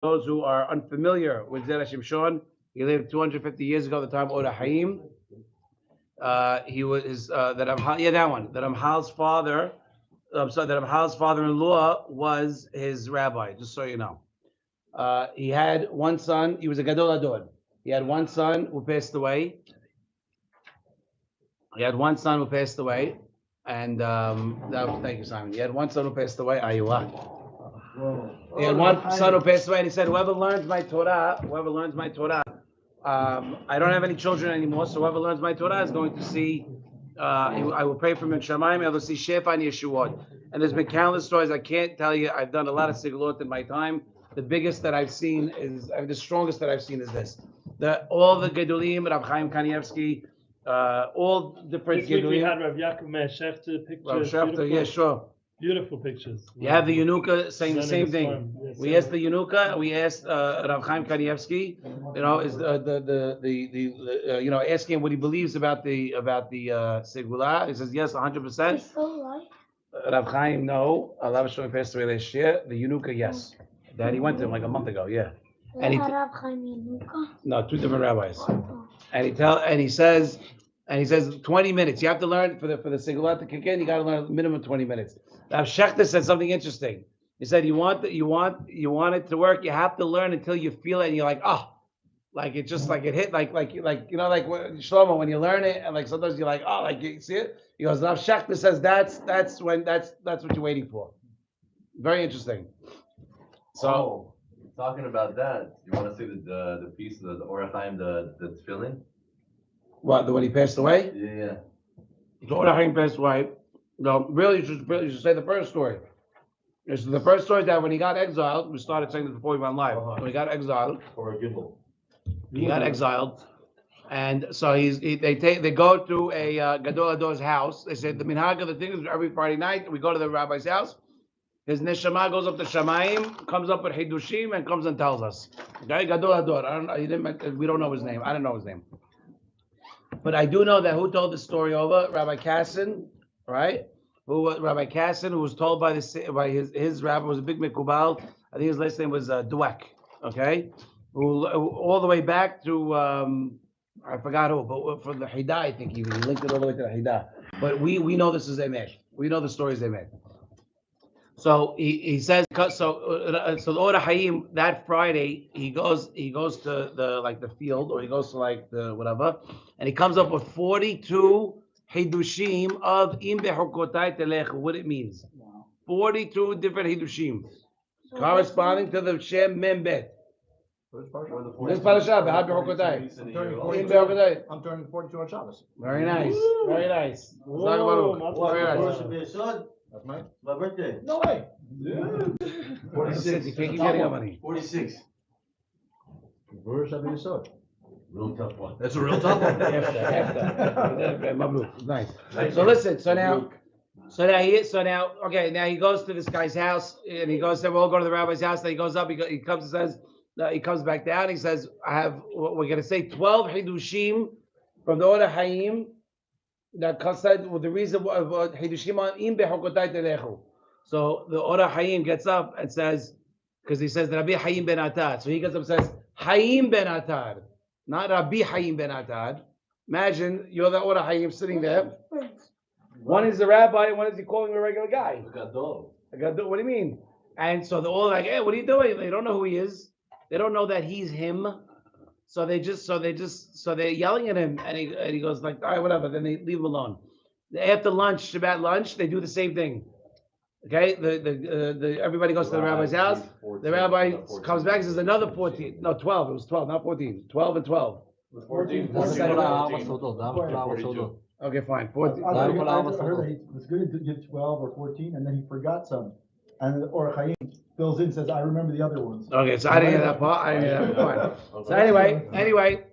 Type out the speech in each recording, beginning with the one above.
those who are unfamiliar with Zera Shimshon, he lived 250 years ago, at the time of Oda Haim. He was that Ramchal's father. I'm sorry, that Ramchal's father-in-law was his rabbi. Just so you know, he had one son. He was a gadol ador. He had one son who passed away. And thank you, Simon. He had one son who passed away. Ayuah. He had one son who passed away, and he said, "Whoever learns my Torah, I don't have any children anymore, so whoever learns my Torah is going to see. I will pray for him in Shamayim. I will see Shefa and Yeshuot." And there's been countless stories. I can't tell you. I've done a lot of sigulot in my time. The biggest that I've seen is the strongest that I've seen is this. All the Gedolim, Rav Chaim Kanievsky. All different. This week we had Rav Yaakov Meir Shefter pictures. Rav Shefter, yeah, sure. Beautiful pictures. You have the Yenuka saying the same thing. Yes, we asked the Yenuka. We asked Rav Chaim Kanievsky. Is asking him what he believes about the Segula. He says yes, 100%. Rav Chaim, no. Allah Shalom passed away last year. The Yenuka, yes. Daddy went to him like a month ago. Yeah. And Rav Chaim Yenuka? No, two different rabbis. And he says 20 minutes. You have to learn for the Segula to kick in. You got to learn minimum 20 minutes. Rav Shechter said something interesting. He said you want it to work. You have to learn until you feel it, and you're like, oh, like it just like it hit like Shlomo when you learn it, and like sometimes you're like, oh, like you see it. He goes, Rav Shechter says that's what you're waiting for. Very interesting. So talking about that, you want to see the piece of the Orach Chaim, the tefillin? What, when he passed away? Yeah. The Orach Chaim passed away. No, really, you should say the first story. The first story is that when he got exiled, we started saying this before he went live. When he got exiled, he got exiled, and so they go to a Gadol Ador's house. They said the minhag of the thing is every Friday night we go to the rabbi's house. His neshama goes up to Shamayim, comes up with Hidushim, and comes and tells us. Okay, Gadol Ador. We don't know his name. I don't know his name, but I do know that who told the story over Rabbi Kassin. Right? Rabbi Kassin, who was told by his rabbi, was a big mikubal. I think his last name was Dweck. Okay, who all the way back to I forgot who, but for the Hida, I think he linked it all the way to the Hida. But we know this is Emet. We know the stories Emet. So he says so the Orach Chaim that Friday he goes to the field, or he goes to like the whatever, and he comes up with 42 Hidushim of Im Bechukotai Telechu, what it means. 42 different Hidushim corresponding to the Shem Membet. This Parshat Behar-Bechukotai. I'm turning 42 on Shabbos. Very nice. Very nice. Very nice. That's my birthday. No way. Yeah. 46. You can't keep getting your money. 46. Real tough one. That's a real tough one. After. Nice. So listen. So now, okay. Now he goes to this guy's house, and he goes there. We'll go to the rabbi's house. Then he goes up. He comes and says, he comes back down. He says, we're going to say 12 hidushim from the Orach Chaim that said with the reason of hidushim on im bechukotai telechu. So the Orach Chaim gets up and says, because he says Rabbi Chaim ben Atad. So he gets up and says Chaim ben Atad. Not Rabbi Chaim ben Atad. Imagine you're the Orach Chaim sitting there. One is the rabbi, and one is he calling a regular guy. Gadol. What do you mean? And so they're all like, "Hey, what are you doing?" They don't know who he is. They don't know that he's him. So they're yelling at him, and he goes like, "All right, whatever." Then they leave him alone. After lunch, Shabbat lunch, they do the same thing. Okay, everybody goes to the rabbi's house. The rabbi comes back and says another 14. No, 12. It was 12, not 14. 12 and 12. It was 14. Okay, fine. 14. I heard that he was going to give 12 or 14, and then he forgot some. And the Orach Chaim fills in, says, I remember the other ones. Okay, so I didn't hear that part. Fine. So anyway,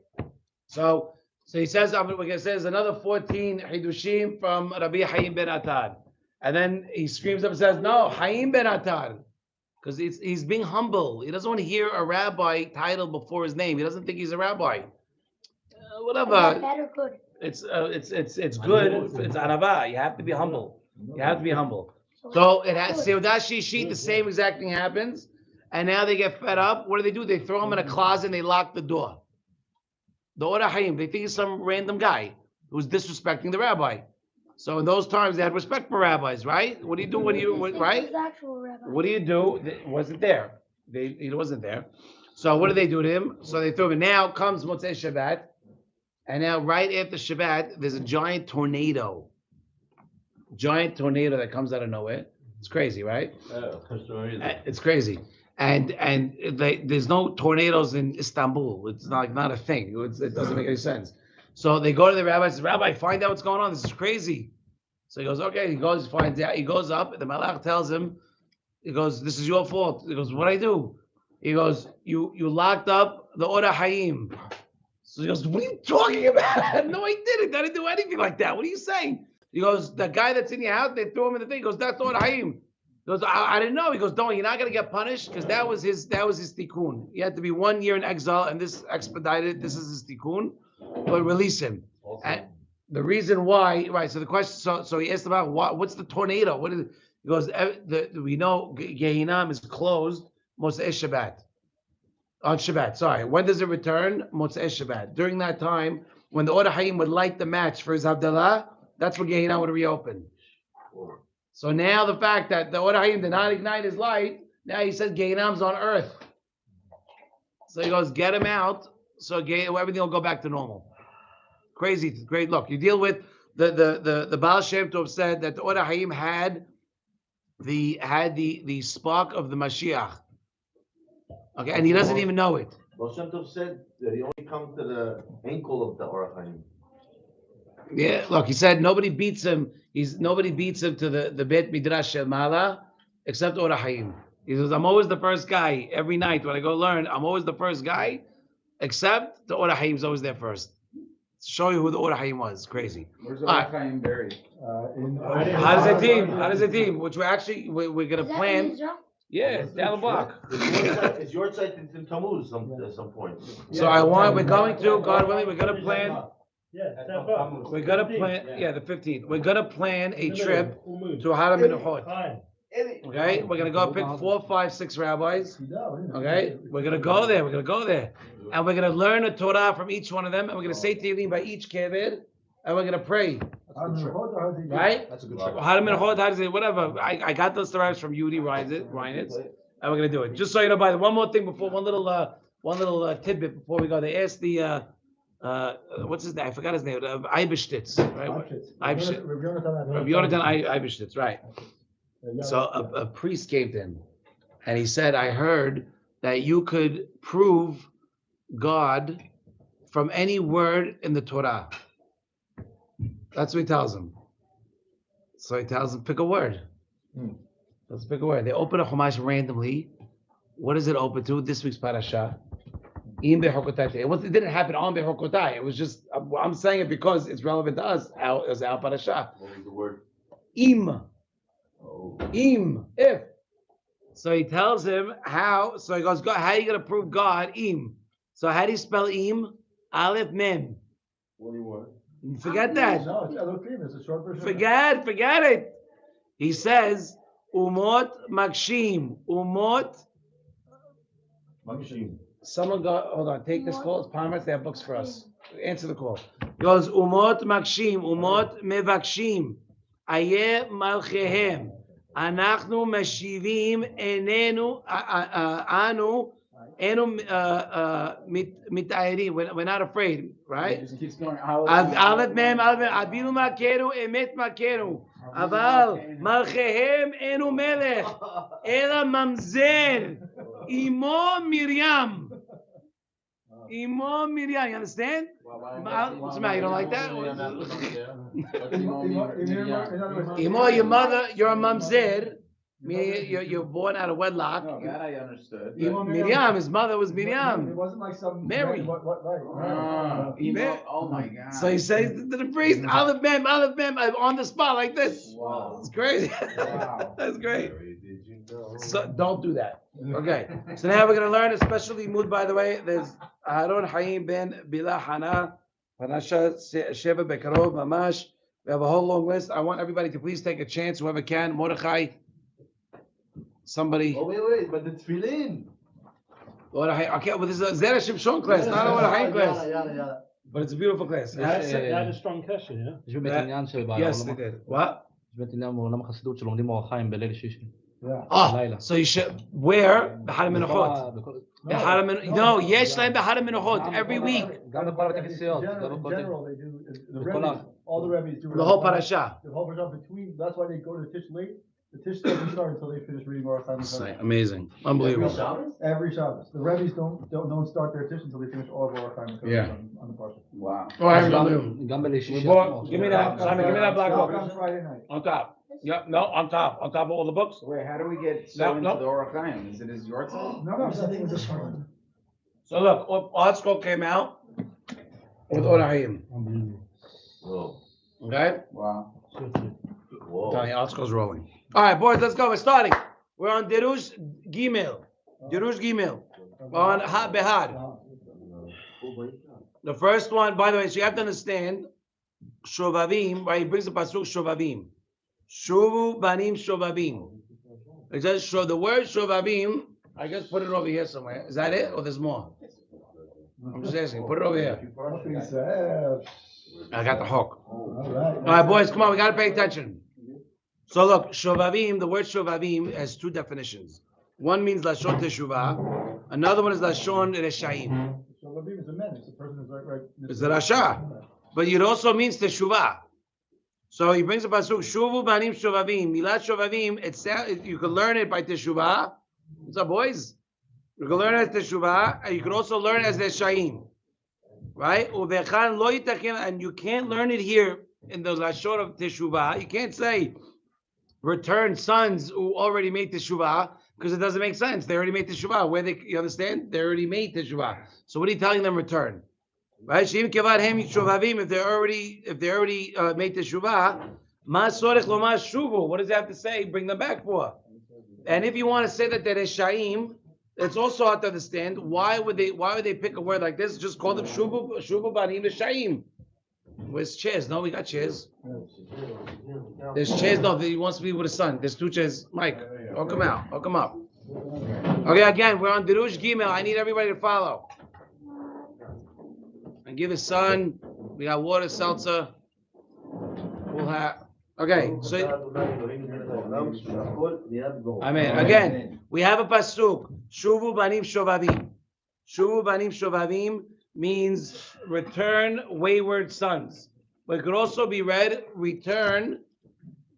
so he says, we're going to say there's another 14 Hidushim from Rabbi Chaim ben Atad. And then he screams up and says, no, Chaim ben Atad. Because he's being humble. He doesn't want to hear a rabbi title before his name. He doesn't think he's a rabbi. Whatever. Better good. It's good. It's anava. You have to be humble. You have to be humble. So it has Seudah Shishit, the same exact thing happens. and now they get fed up. What do? They throw him in a closet and they lock the door. The Orah Hayim, they think he's some random guy who's disrespecting the rabbi. So in those times, they had respect for rabbis, right? What do you do when right? What do you do? It wasn't there. He wasn't there. So what do they do to him? So they throw him. Now comes Motzei Shabbat, and now right after Shabbat, there's a giant tornado. Giant tornado that comes out of nowhere. It's crazy, right? It's crazy. And there's no tornadoes in Istanbul. It's not a thing. It doesn't make any sense. So they go to the rabbi and says, Rabbi, find out what's going on. This is crazy. So he goes, okay. He goes, finds out. He goes up. And the malach tells him, he goes, this is your fault. He goes, what'd I do? He goes, you locked up the Orah Hayim. So he goes, what are you talking about? No, I didn't. I didn't do anything like that. What are you saying? He goes, the guy that's in your house, they threw him in the thing. He goes, that's Orah Hayim. He goes, I didn't know. He goes, don't, you're not going to get punished because that was his tikkun. He had to be 1 year in exile and this expedited. This is his tikkun, but release him. And the reason why, right? So the question, so he asked about what's the tornado? What is it? He goes, we know Gehinam is closed Motzei Shabbat. On Shabbat, sorry. When does it return? Motzei Shabbat. During that time, when the Orah Hayim would light the match for his Havdalah, that's when Gehinam would reopen. So now the fact that the Orah Hayim did not ignite his light, now he says Gehinam's on earth. So he goes, get him out, so everything will go back to normal. Crazy, great. Look, you deal with the Baal Shem Tov said that the Orah Hayim had the spark of the Mashiach. Okay, and he doesn't even know it. Baal Shem Tov said that he only come to the ankle of the Orah Hayim. Yeah, look, he said nobody beats him. Nobody beats him to the Beit Midrash Shel Mala except Orah Hayim. He says, I'm always the first guy every night when I go learn. I'm always the first guy, except the Orah Hayim's always there first. Show you who the Orah Hayim was. Crazy. Where's the Orah Hayim buried? How does it team? Which we're gonna plan. Yeah, it's down the block. It's your site in Tammuz at some point. So we're going to, God willing, we're gonna plan. We're gonna plan. Yeah, the 15th. We're gonna plan a trip to Har HaMenuchot. Okay, we're gonna go pick 4, 5, 6 rabbis. Okay, we're gonna go there. And we're gonna learn a Torah from each one of them, and we're gonna say Tehillim by each kever, and we're gonna pray. Right? That's a good trip. Har HaMenuchot, whatever. I got those Torahs from Yudi Reinitz, and we're gonna do it. Just so you know, by the one more thing before, one little tidbit before we go. They asked the what's his name? I forgot his name. Eibeshtitz, right? Rabbi Yonatan Eibeshtitz, right? So a priest came to him, and he said, "I heard that you could prove God from any word in the Torah." That's what he tells him. So he tells him, pick a word. Let's pick a word. They open a Chumash randomly. What is it open to? This week's parasha. Im Behar-Bechukotai. It didn't happen on Behar-Bechukotai. It was just, I'm saying it because it's relevant to us as our parasha. What was the word? Im. Oh. Im. If. So he tells him how. So he goes, how are you going to prove God? Im. So how do you spell Im? Aleph Mem. What do you want? Forget that. No, it's a short version. Forget it. He says, Umot Makshim. Umot. Makshim. Someone go, hold on, take this call. It's Palmer's, they have books for us. Answer the call. He goes, Umot Makshim. Umot Mevakshim. Aye Malchehem. Anachnu Meshivim Enenu Anu. Mitayrim. We're not afraid, right? It just keeps going. Aleph Mem, Abinu Makeru, Emet Makeru. Aval Malchehem Enu Melech. Ela Mamzer. Imo Miriam. Imo Miriam. You understand? What's the matter? You don't like that? Imo, your mother, you're a Mamzer. You're born out of wedlock. No, that I understood. Miriam, his mother was Miriam. It wasn't like some Mary. Right. Oh my God. So he says to the priest, Aleph Mem, on the spot like this. Wow. It's crazy. Wow. That's great. So don't do that. Okay. So now we're going to learn a special limud, by the way. There's Aaron Hayim ben Bila Hana, Panasha Sheva Bekarov Mamash. We have a whole long list. I want everybody to please take a chance, whoever can. Mordechai. somebody. Oh, wait, but the tefillin. Okay, but this is a Zera Shimshon class, not a Or HaChaim class. Yeah. But it's a beautiful class. They had a strong kesher, yeah? יש באמת עניין Yes, they did. What? יש באמת עניין בעולם החסידות שלומדים אור החיים בליל שישי. Oh, so you should where בחר המנוחות. No, יש להם בחר המנוחות every week. גם בכל הכנסיות, גם In בכל... general, they do, the בכל rabbis, all the rabbis do. The whole parasha. The whole parasha between, that's why they go to Tish late. The Tish doesn't start until they finish reading Or HaChaim. Amazing, unbelievable. Every Shabbos. The rabbis don't start their Tish until they finish all of Or HaChaim Yeah. on the parsha. Wow. Oh, I remember. גם בליל שישי. Give me that, Simon, give me that black book. On Friday night. On top. Yeah, no, on top of all the books. Wait, how do we get so No, into no. the Or HaChaim? Is it his yard sale? No, nothing with this one. So look, Artsco came out with Or HaChaim. Whoa. Okay? Wow. Whoa. Tell you, Artsco's rolling. All right, boys, let's go. We're starting. We're on Derush Gimel. Derush Gimel. We're on Behar. The first one, by the way, so you have to understand, Shovavim, right? He brings the pasuk Shovavim. Shuvu banim Shovavim. It says the word Shovavim. I just put it over here somewhere. Is that it, or there's more? I'm just asking. Put it over here. I got the hook. All right, boys, come on. We got to pay attention. So look, Shovavim. The word Shovavim has two definitions. One means Lashon Teshuvah. Another one is Lashon Reshaim. So Rabim is a man, it's a person who's right. It's the Rasha. But it also means Teshuvah. So he brings a pasuk, Shuvu banim Shovavim. Milat Shovavim, you can learn it by Teshuvah. What's up, boys? You can learn it as Teshuvah, and you can also learn it as Reshaim. Right? Uvechan lo yitachem, and you can't learn it here in the Lashon of Teshuvah. You can't say, return sons who already made Teshuvah, because it doesn't make sense. They already made Teshuvah. You understand? They already made Teshuvah. So what are you telling them? Return, right? Shim kevad hem shovavim. If they already made Teshuvah, ma sorech lo ma shuvu. What does it have to say? Bring them back for. And if you want to say that they're Reshaim, it's also hard to understand why would they pick a word like this? Just call them shuvu banim Reshaim. Where's chairs? No, we got chairs. There's chairs. No, he wants to be with his son. There's two chairs. Mike, come out. Come up. Okay, again, we're on Derush Gimel. I need everybody to follow. And give his son. We got water, seltzer. We'll have. Okay, so. Amen. Again, we have a pasuk. Shuvu banim shovavim. Shuvu banim shovavim means return wayward sons. But it could also be read, return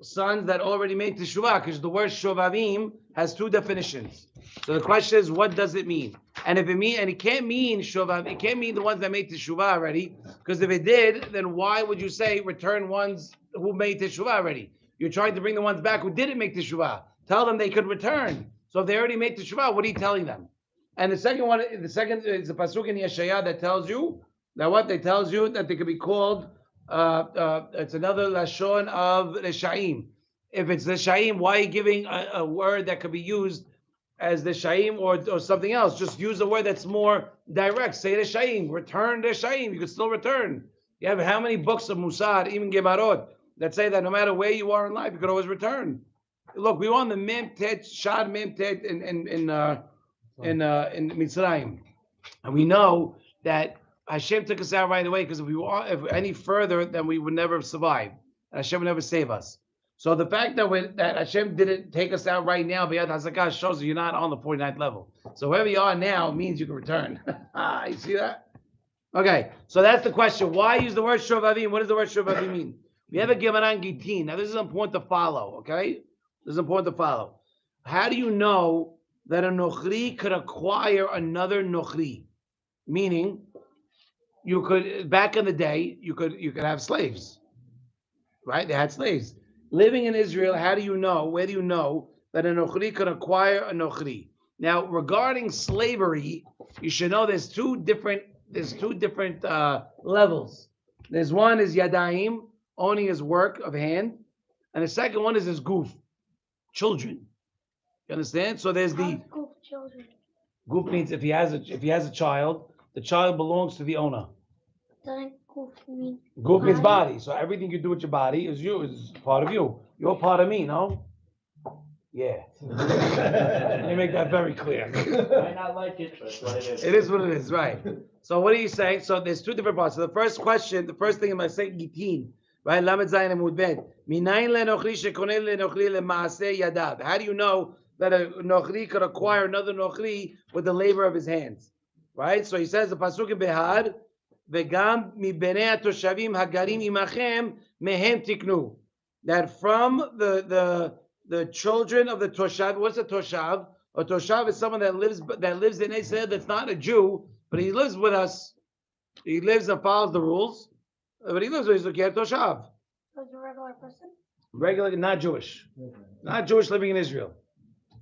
sons that already made teshuvah, because the word shovavim has two definitions. So the question is, what does it mean? And if it can't mean shovavim, it can't mean the ones that made teshuvah already, because if it did, then why would you say return ones who made teshuvah already? You're trying to bring the ones back who didn't make teshuvah. Tell them they could return. So if they already made teshuvah, what are you telling them? And the second is the pasuk in Yeshaya that tells you that what? They tells you that they could be called, it's another lashon of Reshaim. If it's Reshaim, why are you giving a word that could be used as Reshaim or something else? Just use a word that's more direct. Say Reshaim, return Reshaim. You could still return. You have how many books of Musar, even Gemarot, that say that no matter where you are in life, you could always return. Look, we were on the Memtet, Shad Memtet in Mitzrayim, and we know that Hashem took us out right away, because if we were any further, then we would never survive. Hashem would never save us. So the fact that Hashem didn't take us out right now, B'yad Hazakah, shows that you're not on the 49th level. So wherever you are now means you can return. You see that? Okay, so that's the question. Why use the word Shovavim? What does the word Shovavim mean? We have a Gemara in Gitin. Now this is important to follow, okay? This is important to follow. How do you know that a Nochri could acquire another Nochri? Meaning, you could, back in the day, you could have slaves, right? They had slaves. Living in Israel, how do you know, where do you know that a Nochri could acquire a Nochri? Now, regarding slavery, you should know there's two different levels. There's one is Yadayim, owning his work of hand, and the second one is his goof, children. You understand? So there's the Goof children. goof means if he has a child, the child belongs to the owner. Doesn't goof mean? Goof means body. So everything you do with your body is part of you. You're part of me, no? Yeah. Let me make that very clear. Might not like it, but it's what it is. It is what it is, right? So what are you saying? So there's two different parts. So the first question, the first thing in my second gitin, right? Lamed Zayin Amud Bet. Minayin le'nochri shekoneh le'nochri le'maaseh yadav. How do you know that a nochri could acquire another nochri with the labor of his hands? Right? So he says the pasuk in Behar, v'gam mi benei atoshavim hagarim imachem mehem tiknu. That from the children of the toshav, what's a toshav? A toshav is someone that lives in Israel that's not a Jew, but he lives with us. He lives and follows the rules, but he lives with us. Toshav, So it's a regular person? regular, not Jewish, not Jewish living in Israel,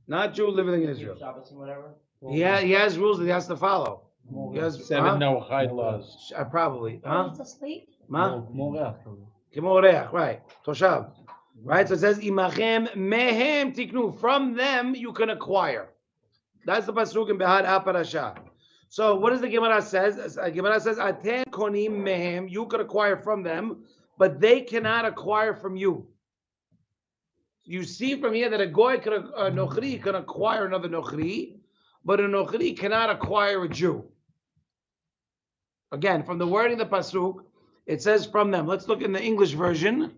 not Jew living in Israel. Shabbos and whatever. He has rules that he has to follow. He has 7 Noachide laws. probably, Oh, huh? he's asleep? Ma? Moreach. Kimoreach, right? Toshav, right? So it says imachem mehem tiknu. From them you can acquire. That's the pasuk in Behar Parasha. So what does the Gemara says? Gemara says aten konim mehem. You can acquire from them, but they cannot acquire from you. You see from here that a goy a nochri can acquire another nochri, but a nochri cannot acquire a Jew. Again, from the wording of the pasuk, it says from them. Let's look in the English version.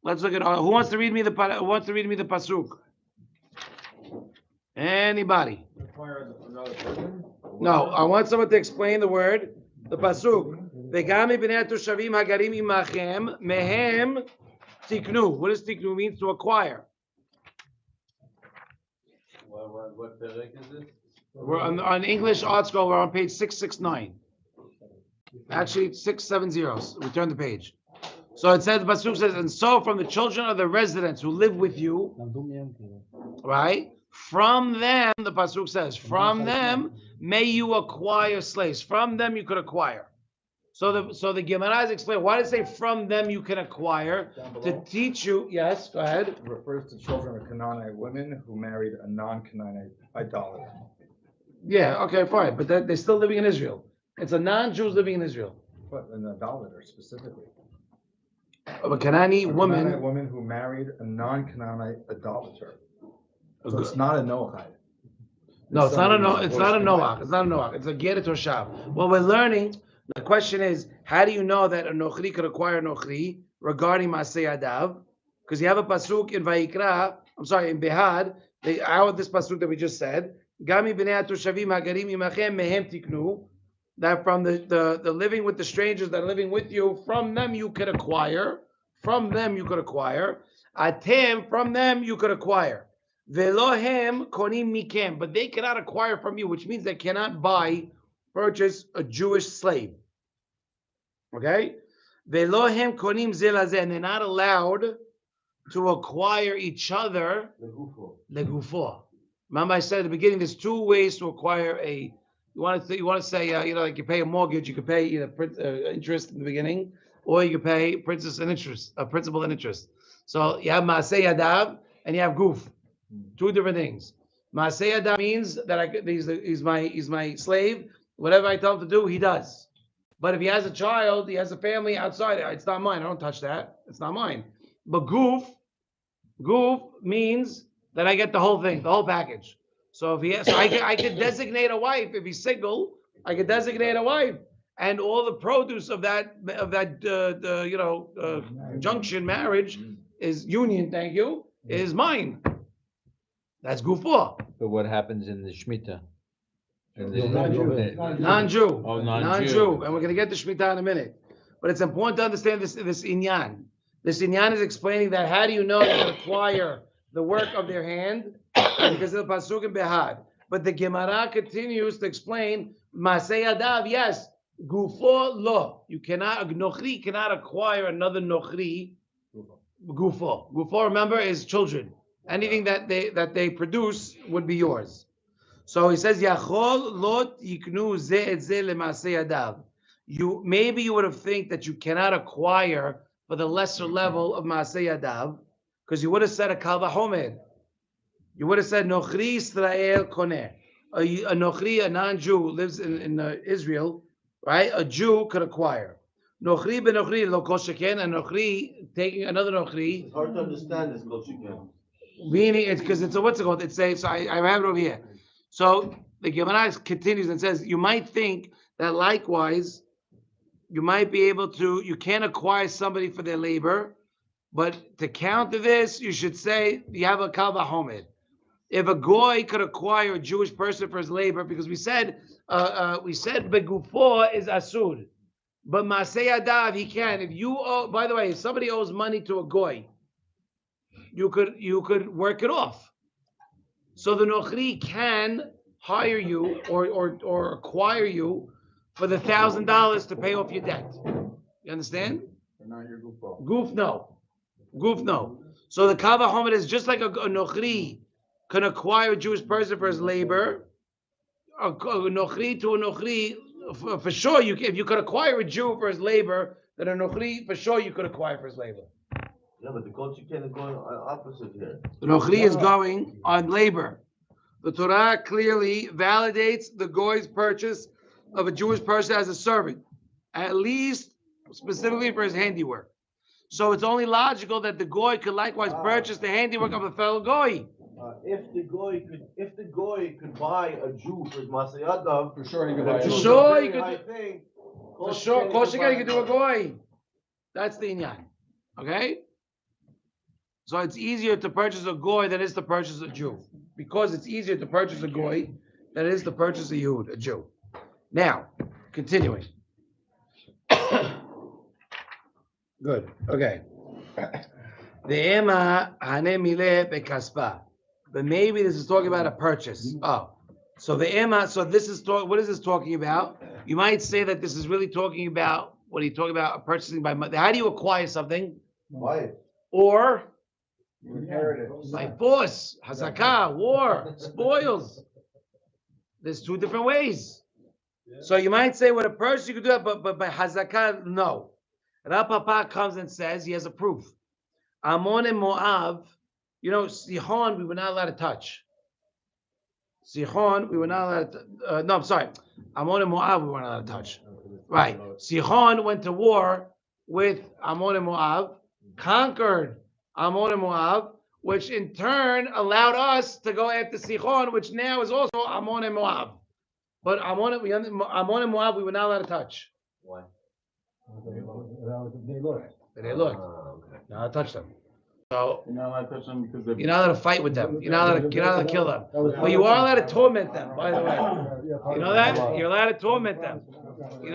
Let's look at who wants to read me the pasuk. Anybody? No, I want someone to explain the word, the pasuk. V'gam ibnei toshavim hagarim imachem mehem tiknu. What does tiknu mean? To acquire. What perek is this? We're on English Art Scroll. We're on page 669. Actually, 670. We turn the page. So it says, the pasuk says, and so from the children of the residents who live with you, right? From them, the pasuk says, from them may you acquire slaves. From them you could acquire. So the Gemara is explaining why does it say from them you can acquire to teach you. Yes, go ahead. It refers to children of Canaanite women who married a non-Canaanite idolater. Yeah, okay, fine, but they're still living in Israel. It's a non-Jews living in Israel. But an idolater specifically. Of a Canaanite Canaanite woman. woman who married a non-Canaanite idolater. So it's not a Noachide. No, it's not a Noach. It's not a Noach. It's a Geret Toshav. What we're learning, the question is, how do you know that a Nochri could acquire a Nochri regarding Masei Adav? Because you have a pasuk in Vayikra, in Behad, this pasuk that we just said, Gami b'nei atoshavim hagarim imachem mehem tiknu, that from the living with the strangers that are living with you, from them you could acquire. From them you could acquire. Atem, from them you could acquire. Velohem konim mikem, but they cannot acquire from you, which means they cannot purchase a Jewish slave. Okay? Velohem konim zelazeh, and they're not allowed to acquire each other. Legufo. Remember I said at the beginning, there's two ways to acquire a. You want to say like you pay a mortgage, you can pay interest in the beginning, or you can pay principal and interest. So you have Maaseh Yadav and you have Guf. Two different things. Maaseh Yadav means that he's my slave. Whatever I tell him to do, he does. But if he has a child, he has a family outside, it's not mine. I don't touch that. It's not mine. But Guf means that I get the whole thing, the whole package. So I could designate a wife if he's single. I could designate a wife, and all the produce of that junction marriage is union. Thank you. Is mine. That's gufo. But what happens in the Shemitah? Non-Jew. Oh, non-Jew. Non-Jew. And we're going to get to Shemitah in a minute. But it's important to understand this inyan. This inyan is explaining that how do you know you can acquire the work of their hand? Because of the pasuk in Behar. But the Gemara continues to explain Masei Adav, yes, Gufo lo. You cannot, a Nochri cannot acquire another Nochri. Gufo. Gufo, remember, is children. Anything that they produce would be yours. So he says, Yachol lot yiknu ze et ze lemasei adav. Maybe you would have think that you cannot acquire for the lesser level of Masei Adav, because you would have said a Kal Vachomer. You would have said Nochri Israel Koneh. A Nochri, a non-Jew, lives in Israel, right? A Jew could acquire. Nochri ben Nochri lo kol sheken, a Nochri taking another Nochri. It's hard to understand this, Coach again. Meaning, it's because it's a, what's it called? It's a, so I have it over here. So the Gemara continues and says, you might think that likewise, you might be able to, you can't acquire somebody for their labor, but to counter this, you should say, you have a kal v'chomer. If a goy could acquire a Jewish person for his labor, because we said begufo is asur, but masei adav he can. If you owe, by the way, if somebody owes money to a goy, you could work it off. So the nochri can hire you or acquire you for the $1,000 to pay off your debt. You understand? Goof no. So the kal v'chomer is just like a nochri can acquire a Jewish person for his labor. A nochri to a nochri, for sure. If you could acquire a Jew for his labor, then a nochri for sure you could acquire for his labor. Yeah, but the culture can't go opposite here. The nochri is going on labor. The Torah clearly validates the goy's purchase of a Jewish person as a servant, at least specifically for his handiwork. So it's only logical that the goy could likewise purchase the handiwork of a fellow goy. If the goy could buy a Jew for his masei adav, For sure he could buy a For Jew. sure he could. Thing, For sure, Koshika, you can do a goy. That's the inyan. Okay? So it's easier to purchase a goy than it is to purchase a Jew. Because it's easier to purchase a goy than it is to purchase a Yehud, a Jew. Now, continuing. Good. Okay. The Ema Hane Mile Bekaspa. But maybe this is talking about a purchase. Oh. So the Ema, so this is what is this talking about? You might say that this is really talking about what are you talking about? Purchasing by money. How do you acquire something? buy it. Or You inherit it. by force, hazakah, war, spoils. There's two different ways. So you might say with a person you could do that, but by hazakah, no. Rav Papa comes and says he has a proof. Ammon and Moab, Sihon we were not allowed to touch. Sihon we were not allowed to. No, I'm sorry. Ammon and Moab we weren't allowed to touch. Right. Sihon went to war with Ammon and Moab, conquered Ammon and Moab, which in turn allowed us to go after Sihon, which now is also Ammon and Moab. But Ammon and Moab we were not allowed to touch. Why? They Look. Okay. Not allowed to touch them. So You're not allowed to touch them because they're. you're not allowed to fight with them. You're not allowed to kill them. But you are allowed to torment them, by the way. You know that? You're allowed to torment them. You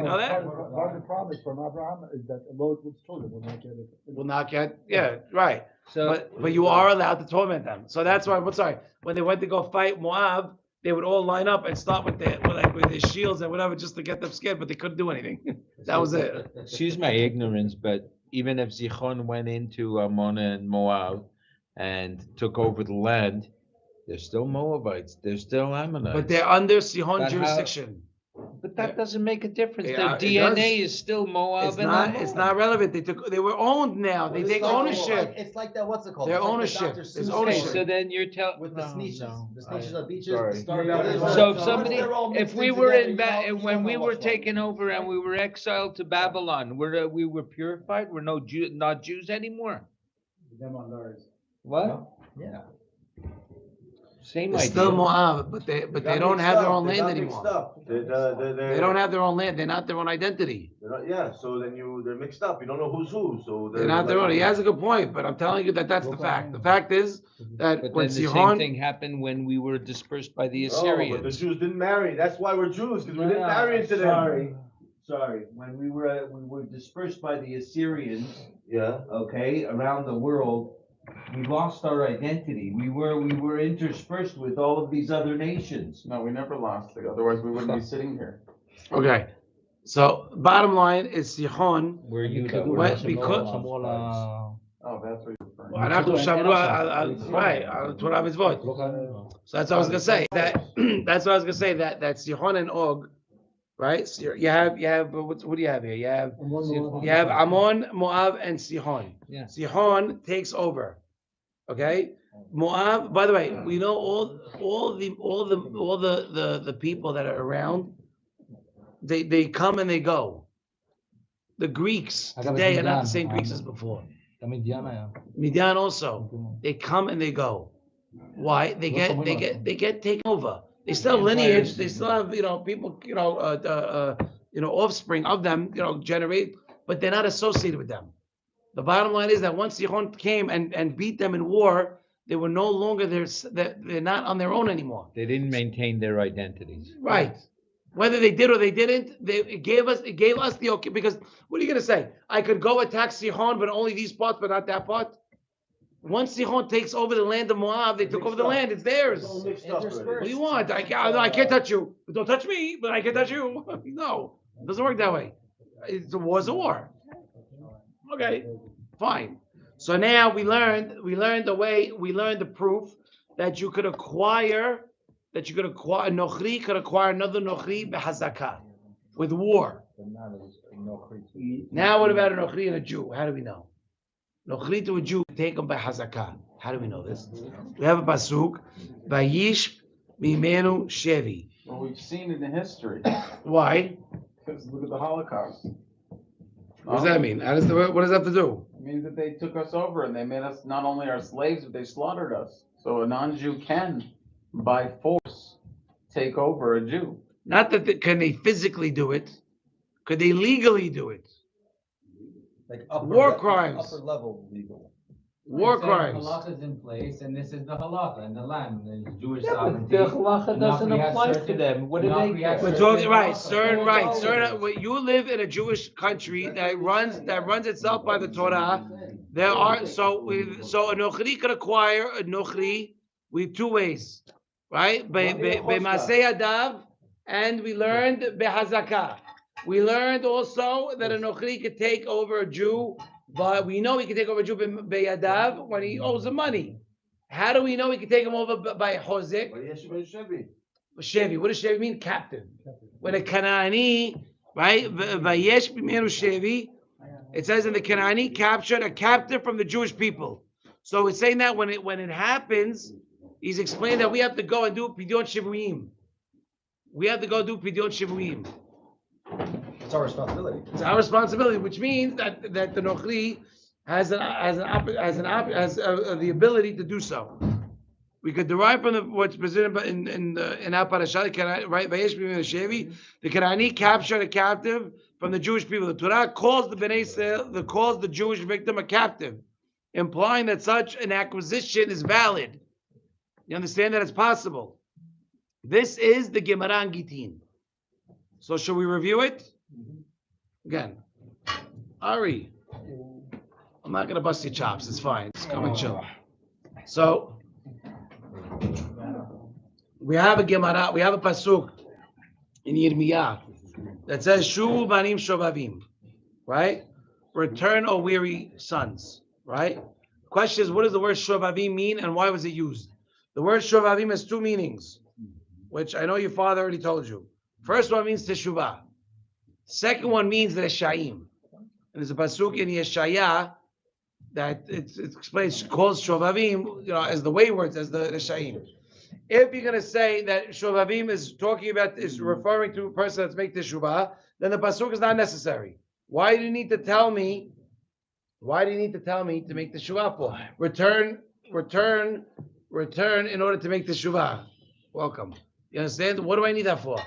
know that? Part of the promise from Abraham is that Lot with children will not get it. Will not get, yeah, right. So But you are allowed to torment them. So that's why, when they went to go fight Moab, they would all line up and start with their shields and whatever just to get them scared, but they couldn't do anything. That was it. excuse my ignorance, but even if Zichon went into Ammon and Moab and took over the land, they're still Moabites. They're still Ammonites. But they're under Sihon But how- jurisdiction. But that doesn't make a difference. Yeah, Their it DNA is still Moab It's and not. Ammon. It's not relevant. They were owned now. They take ownership. It's like that, what's it called? Their It's like the ownership. Dr. It's Seuss ownership. Okay, so then you're telling. with the sneeches. The sneeches on beaches, sorry. the star So if somebody, they're all if mixed we in were together, in, you know, you when don't we know were what's what. taken over and we were exiled to Babylon, we were purified. We're not Jews anymore. Them on ours. What? Yeah. Same It's idea. still Moab, but they don't have their own land anymore. They They don't have their own land. They're not their own identity. Yeah, so then they're mixed up. You don't know who's who. So They're not their own. He has a good point, but I'm telling you that's the fact. The fact is that But when then the same Sihon, thing happened when we were dispersed by the Oh, but the Assyrians. Jews didn't marry. That's why we're Jews, because we didn't No, marry into them. Sorry, when we were dispersed by the Assyrians, Yeah. okay, around the world, we lost our identity. We were interspersed with all of these other nations. No, we never lost it, otherwise we wouldn't be sitting here. okay. So bottom line is Sihon. Where you What? Because Oh, that's what you're referring to. אנחנו שמרו right על Torah mitzvot. So that's what I was gonna say. That's what I was gonna say. That Sihon and Og, right? So you have what do you have here? You have Ammon, Moab, and Sihon. Yeah. Sihon takes over. Okay. Moab. By the way, we know all the people that are around. They come and they go. The Greeks today are not the same Greeks as before. Midian היה. Midian also. They come and they go. Why? They get taken over. They still have lineage. They still have people offspring of them generate, but they're not associated with them. The bottom line is that once Sichon came and beat them in war, they were no longer they're not on their own anymore. They didn't maintain their identities. Right. Whether they did or they didn't, it gave us the okay. Because what are you going to say? I could go attack Sichon, but only these parts, but not that part. Once Sichon takes over the land of Moab, they took over the land. It's theirs. It's all mixed up already. What do you want? I can't touch you. Don't touch me, but I can touch you. No, it doesn't work that way. A war's a war. Okay, fine. So now we learned the proof that you could acquire. A Nochri could acquire another Nochri behazakah, with war. Now what about a Nochri and a Jew? How do we know? Nochri to a Jew, take him by hazakah. How do we know this? We have a pasuk, Vayish mimenu shevi. Well, we've seen it in history. Why? Because look at the Holocaust. What does that mean? What does that have to do? It means that they took us over and they made us not only our slaves, but they slaughtered us. So a non-Jew can, by force, take over a Jew. Not that can they physically do it? Could they legally do it? Like War crimes. Upper level legal. War crimes. Halacha is in place, and this is the halacha in the land, and it's Jewish Yeah, but sovereignty. the halacha doesn't apply to them. What do they get? We're talking certain. You live in a Jewish country that runs itself by the Torah. There are so a nochri could acquire a nochri with two ways, right? Be'masei adav, and we learned behazakah. We learned also that a nochri could take over a Jew, but we know he can take over a Jew be'yadav when he owes him money. How do we know he can take him over by Chazak? Shevi. What does Shevi mean? Captive. When a Canaani, right? Vayesh b'meru Shevi. It says in the Canaani captured a captive from the Jewish people. So it's saying that when it happens, he's explained that we have to go and do pidyon shivuim. We have to go do pidyon shivuim. It's our responsibility. It's our responsibility, which means that the nochri has the ability to do so. We could derive from what's presented in our parasha, right? The Canaani captured a captive from the Jewish people. The Torah calls the Bnei Israel, calls the Jewish victim a captive, implying that such an acquisition is valid. You understand that it's possible. This is the Gemara and Gitin. So should we review it? Again, Ari, I'm not going to bust your chops. It's fine. Just come and chill. So, we have a Gemara, we have a pasuk in Yirmiyah that says, Shu banim shovavim, right? Return, O weary sons, right? Question is, what does the word shovavim mean and why was it used? The word shovavim has two meanings, which I know your father already told you. First one means teshuvah. Second one means reshaim. And there's a pasuk in Yeshaya that it explains, calls shovavim, as the waywards, as the reshaim. If you're going to say that shovavim is referring to a person that's making teshuvah, then the pasuk is not necessary. Why do you need to tell me? Why do you need to tell me to make teshuvah for? Return in order to make teshuvah. Welcome. You understand? What do I need that for?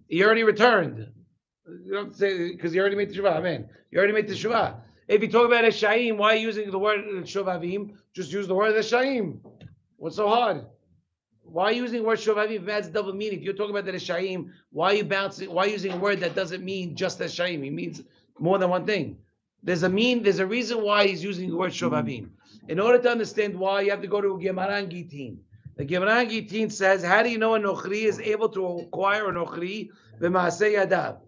You already returned. You don't have to say because you already made teshuvah. Amen. You already made teshuvah. If you talk about eshaim, why are you using the word shovavim? Just use the word eshaim. What's so hard? Why are you using the word shovavim if that's double meaning? If you're talking about the eshaim, why are you bouncing? Why are you using a word that doesn't mean just eshaim? It means more than one thing. There's a reason why he's using the word shovavim. In order to understand why, you have to go to Gemara and Gitin. The Gemara and Gitin says, how do you know a nochri is able to acquire a nochri b'maaseh yadav?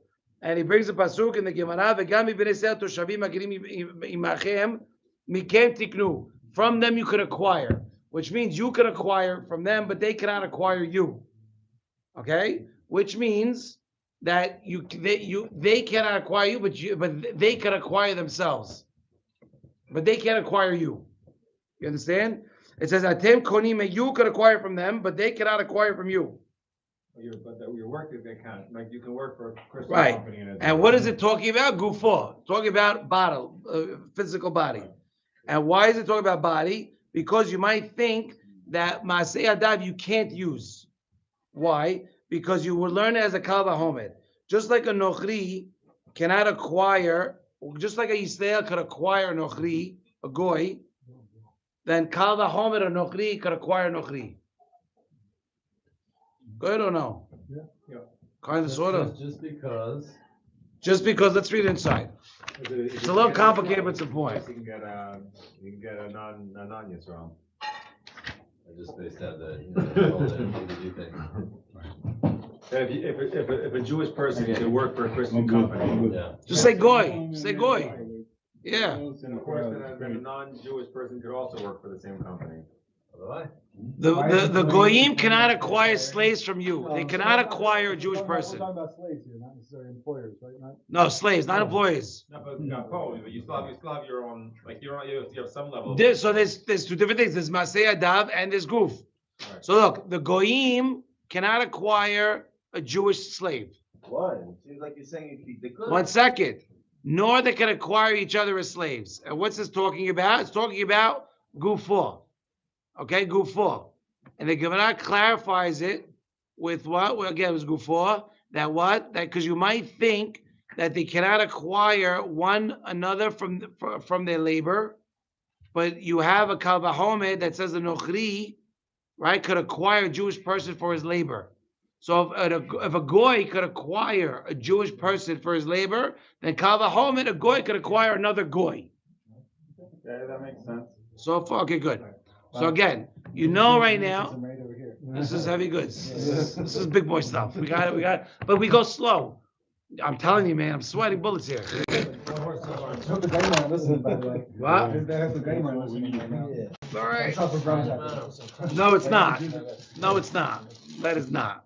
And he brings a pasuk in the Gemara, v'gam ibn Yisrael toshavim hagirim imachem mikem tiknu. From them you can acquire, which means you can acquire from them, but they cannot acquire you. Okay, which means that they cannot acquire you, but they can acquire themselves, but they can't acquire you. You understand? It says atem konim, you can acquire from them, but they cannot acquire from you. But your work is they can't. Like you can work for a Christian Right. company. And what is it talking about? Gufo. Talking about body, physical body. And why is it talking about body? Because you might think that Maaseh Adav you can't use. Why? Because you will learn it as a Kal Vachomer. Just like a Nochri cannot acquire, just like a Yisrael could acquire a Nochri, a Goy, then Kal Vachomer or Nochri could acquire Nochri. Good or no? Yeah. Kind of, sort of. Just because. Let's read inside. It's a little complicated, but it's a point. You can get a non-Yisrael. They said that, you know, all the Jew things. If a Jewish person can work for a Christian company. Yeah. Just say Goy. Say Goy. Yeah. And of course, then a non-Jewish person could also work for the same company. The Goyim cannot acquire slaves from you. They cannot acquire a Jewish person. We're talking about slaves here, not necessarily employers, right? No, slaves, not employees. No, but you still have your own, like you have some level. So there's two different things. There's Masei Adav and there's Guf. Right. So look, the Goyim cannot acquire a Jewish slave. Why? It seems like you're saying they could. 1 second. Nor they can acquire each other as slaves. And what's this talking about? It's talking about Gufo. Okay, Gufo. And the Gemara clarifies it with what? Well, again, it was Gufo. That what? That because you might think that they cannot acquire one another from their labor, but you have a Kal Vachomer that says the Nochri, right, could acquire a Jewish person for his labor. So if a Goy could acquire a Jewish person for his labor, then Kal Vachomer, a Goy could acquire another Goy. Yeah, that makes sense. So far, okay, good. So again, you know right now, this is heavy goods. This is big boy stuff. We got it, but we go slow. I'm telling you, man, I'm sweating bullets here. What? All right. No, it's not. No, it's not. That is not.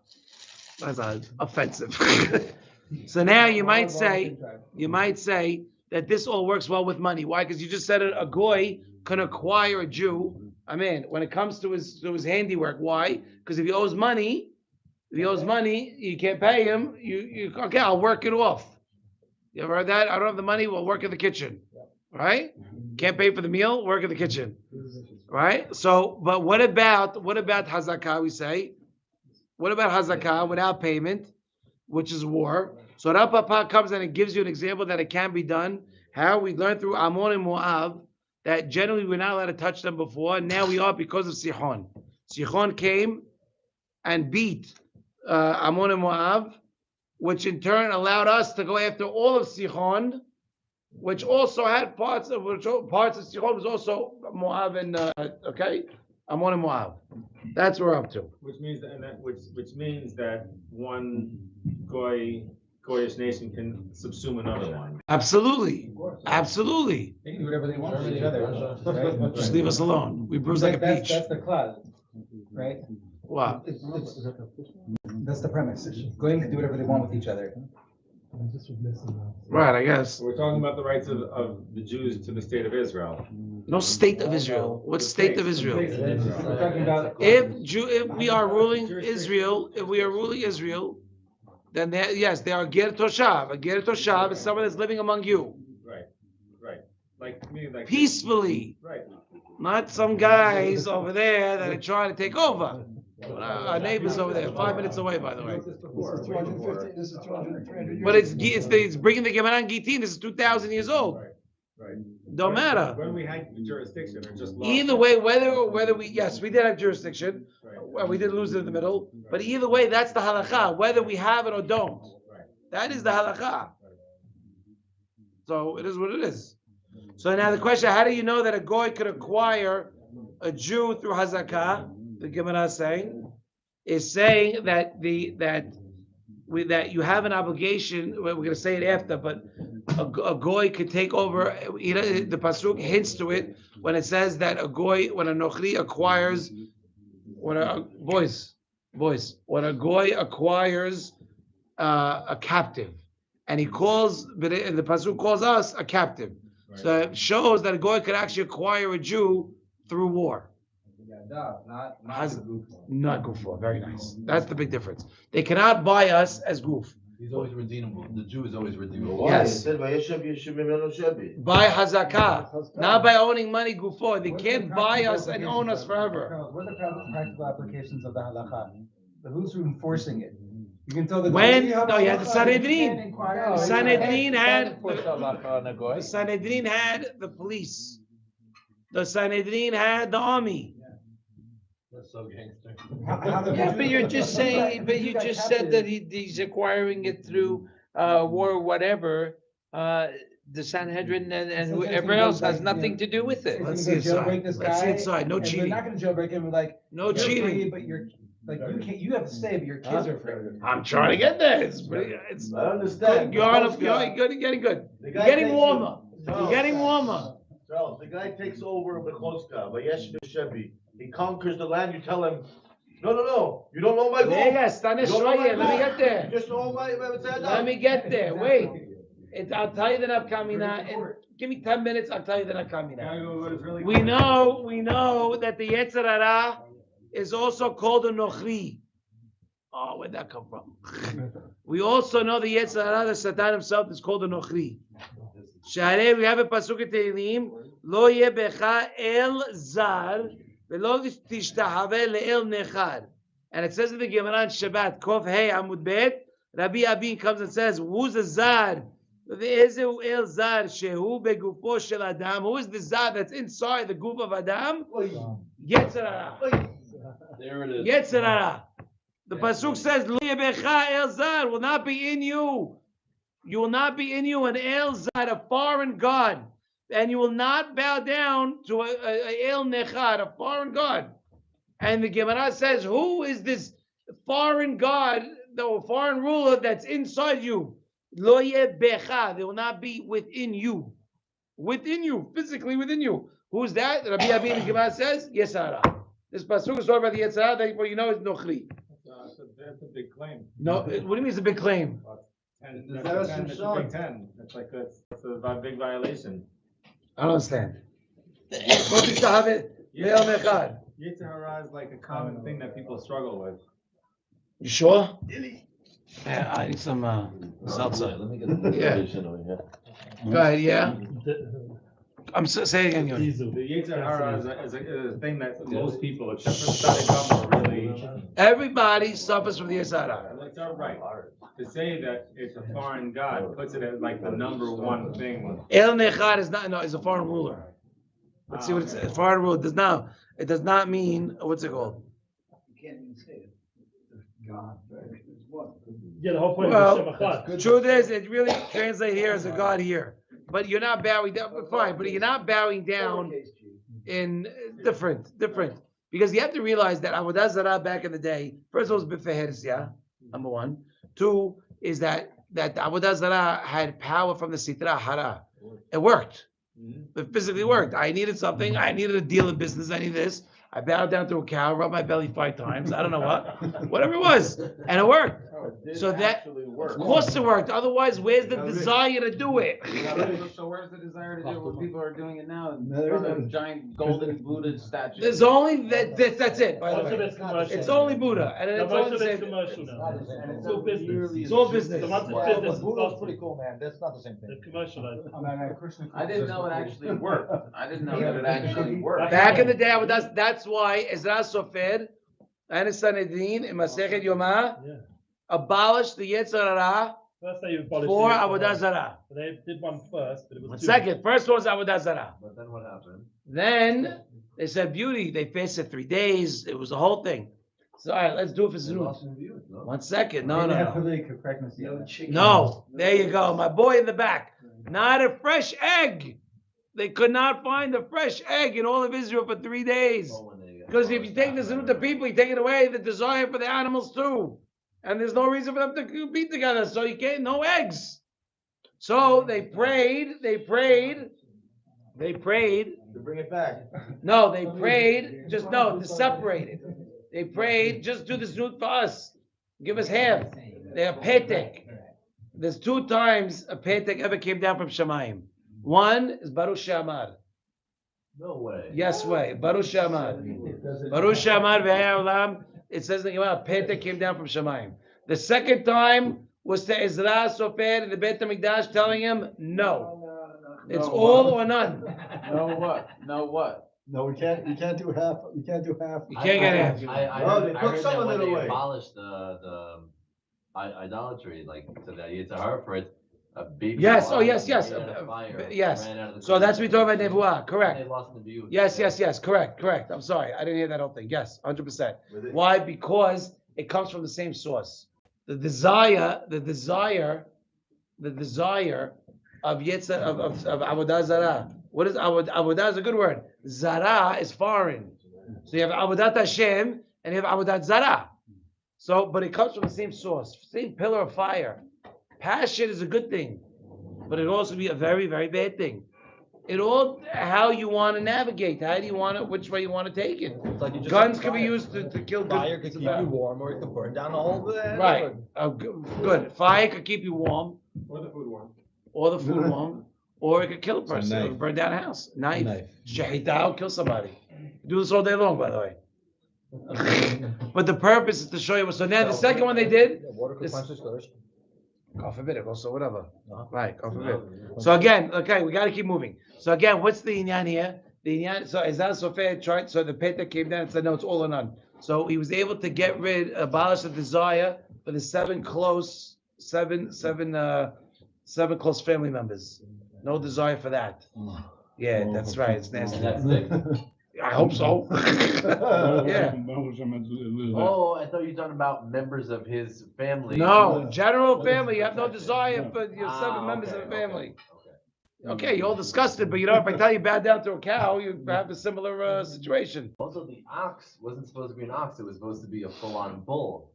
That's offensive. So now you might say that this all works well with money. Why? Because you just said a Goy can acquire a Jew. I mean, when it comes to his handiwork, why? Because if he owes money, you can't pay him. You okay? I'll work it off. You ever heard that? I don't have the money. We'll work in the kitchen, right? Can't pay for the meal. Work in the kitchen, right? So, but what about hazakah? We say, what about hazakah without payment, which is war? So Rav Papa comes and it gives you an example that it can be done. How we learned through Ammon and Moab that generally we're not allowed to touch them before. Now we are because of Sihon. Sihon came and beat Ammon and Moab, which in turn allowed us to go after all of Sihon, which also had parts of Sihon was also Moab and Ammon and Moab. That's what we're up to. Which means that one Goyish nation can subsume another one. Absolutely. Absolutely. They can do whatever they want with each other, right? Just leave us alone. We bruise like a peach. That's the cloud, right? What? That's the premise. Goyim can do whatever they want with each other. Right, I guess. We're talking about the rights of the Jews to the state of Israel. No state of Israel. What state of Israel? We're talking about If we are ruling Israel, then yes, they are ger toshav. A ger toshav is someone that's living among you. Right. Like peacefully. Right. Not some guys over there that are trying to take over. Our neighbors over there, 5 minutes away, by the way. This is 250, 300 But it's bringing the Gemara and Gitin. This is 2,000 years old. Right. Don't matter. When we had jurisdiction or just Either way, whether we did have jurisdiction, we did lose it in the middle. But either way, that's the halakha. Whether we have it or don't, that is the halakha. So it is what it is. So now the question: how do you know that a goy could acquire a Jew through hazakah? The Gemara is saying that you have an obligation. We're going to say it after, but a goy could take over. The pasuk hints to it when it says that when a nochri acquires, when a goy acquires a captive, and the pasuk calls us a captive. Right. So it shows that a goy could actually acquire a Jew through war. Not goof. Very nice. That's the big difference. They cannot buy us as goof. He's always redeemable. The Jew is always redeemable. Yes. It said, "Vayeshev Yeshivim Mimenu Shebi." By hazakah, not by owning money gufo. They can't buy us and own us forever. What are the practical applications of the halakha? Who's enforcing it? You can tell the. When you had the Sanhedrin. No, The Sanhedrin had push halacha on a goy. the Sanhedrin had the police. The Sanhedrin had the army. That's so gangster. Yeah, but you're just saying, but you just said that he's acquiring it through war or whatever. The Sanhedrin and whoever else has nothing to do with it. Let's see inside. Let's see inside. No And they're cheating. not gonna jailbreak him, like. No you're cheating. free, but you're, like, you can't, you have to stay, but your kids are free. I'm trying to get there. It's I understand. you're getting good. The You're guy getting takes warmer. it- You're getting warmer. Charles, the guy takes over Bechoska, Vayeshev Shebi. He conquers the land. You tell him, no, you don't know my goal. Vegas, You don't know my let me goal. get there. You just know my Let me get there. Wait. I'll tell you the nafkamina. Give me 10 minutes. I'll tell you the nafkamina. We know that the Yetzer Hara is also called a nochri. Oh, where'd that come from? We also know the Yetzer Hara, the Satan himself, is called a nochri. Sharei, we have a pasuk in Tehillim, lo yeh becha el zar, velo tishtahave le'el nechar. And it says in the Gemara in Shabbat, Kov Hey Amud Bet, Rabbi Abin comes and says, who's the zar? Ve'ezeu el zar shehu begufo shel adam. Who is the zar that's inside the goof of Adam? Yetzer Hara. There it is. Yetzer Hara. The pasuk says, "Lo yebecha el zar," will not be in you. You will not be in you an el zar, a foreign god, and you will not bow down to a el nechad, a foreign god. And the Gemara says, who is this foreign god, the foreign ruler that's inside you? Lo yebecha, they will not be within you, physically within you. Who's that? Rabbi Abin, the Gemara says, Yetzer Hara. This pasuk is talking about the Yetzer Hara, therefore you know it's nochri. That's a big claim. No, what do you mean it's a big claim? And Zera that's a big Shimshon. 10. That's like, that's a big violation. I don't understand. What is to have it? Le'el nechad. Yetzer Hara is like a common thing that people struggle with. You sure? Yeah, I need some salsa. Let me get the Yeah. information over here. Go ahead, yeah. I'm saying again, Yoni. The Yetzer Hara is a thing that most people, except for the Tzaddik really, Everybody suffers from the Yetzer Hara. it's all right. To say that it's a foreign god puts it as like the number one thing. El nechad is not, no, is a foreign ruler. Let's see what it says. Foreign ruler it does not mean, what's it called? You can't even say it. God, right? There's one. Yeah, the whole point Well, truth is, it really translates here as a god here. But you're not bowing down, fine, but you're not bowing down in different. Because you have to realize that Avodah Zarah back in the day, first of all, was Bifeheres, yeah, number one. Two is that the Avodah Zarah had power from the Sitra Hara. It worked. It physically worked. I needed something. I needed a deal in business. I need this. I bowed down to a cow, rubbed my belly 5 times. I don't know what. Whatever it was. And it worked. So that, of course it worked. Otherwise, where's the desire to do it? So where's the desire to do it when people are doing it now in front of giant golden Buddha statues? There's only that's it. By the way, it's only Buddha, and it's only the same. commercial now. It's all business. It's all business. Buddha's pretty cool, man. That's not the same thing. Commercialized. I didn't know it actually worked. I didn't know that it actually worked. Back in the day, that's why Ezra Sofer and his Sanhedrin in Masechet Yomah abolished the Yetzer Hara First they abolished for the Avodah Zarah. They did one first, but it was One too second. First one was Avodah Zarah. But then what happened? Then they said beauty. They fasted 3 days. It was the whole thing. So all right, let's do it for They Zerut. lost in view, no? 1 second. They No. didn't have political correctness yet. No. There you go. My boy in the back. Not a fresh egg. They could not find a fresh egg in all of Israel for 3 days. Oh, when they got Because if you take the Zerut to people, you take it away the desire for the animals too. And there's no reason for them to be together. So you can't, no eggs. So they prayed. To bring it back. No, they prayed, to separate it. They prayed, just do the Zerut for us. Give us half. They have Petek. There's 2 times a Petek ever came down from Shemayim. One is Baruch She'amar. No way. Yes way. Baruch She'amar. Baruch She'amar v'haya olam. It says in the Gemara, Petek came down from Shemayim. The second time was to Ezra Sofer in the Beit HaMikdash telling him, no. It's all or none. No what? No what? No, we can't do half, you can't do half. You can't get half. No, they took heard some that of when it they away. abolished the idolatry, like, so that Yitzhar for it, a baby. Yes, alive yes, yes. made out of fire Yes. ran out of the So that's what we talk about cave. Nevuah, And correct. they lost the view. Yes, correct. I'm sorry, I didn't hear that whole thing. Yes, 100%. With it. Why? Because it comes from the same source. The desire of Yitzhar, of Avodah Zarah. What is Avodah? Is a good word. Zarah is foreign. So you have Avodat Hashem and you have Avodat Zarah. So, but it comes from the same source, same pillar of fire. Passion is a good thing, but it also be a very, very bad thing. It all how you want to navigate. How do you want it? Which way you want to take it? Guns can be used to kill. Fire could keep you warm, or it could burn down the whole. Right. Good. Fire could keep you warm, Or the food one. or the food warm, or it could kill a person. It could burn down a house. Knife. Shahita, kill somebody. Do this all day long, by the way. But the purpose is to show you. So now the second one they did. Water could This- quench his thirst. God forbid it. Also, whatever. Right. God forbid. No. So again, okay, we got to keep moving. So again, what's the inyan here? The inyan. So Ezra Sofer tried. So the Peta came down and said, no, it's all or none. So he was able to abolish the desire for the seven close family members. No desire for that. Yeah, that's right. It's nasty. And that's thick. I hope so. Yeah. Oh, I thought you were talking about members of his family. No, general family. You have no desire for your seven Ah, members okay, of the family. okay. Okay, you're all disgusted, but you know, if I tell you bow down to a cow, you have a similar situation. Also, the ox wasn't supposed to be an ox, it was supposed to be a full-on bull.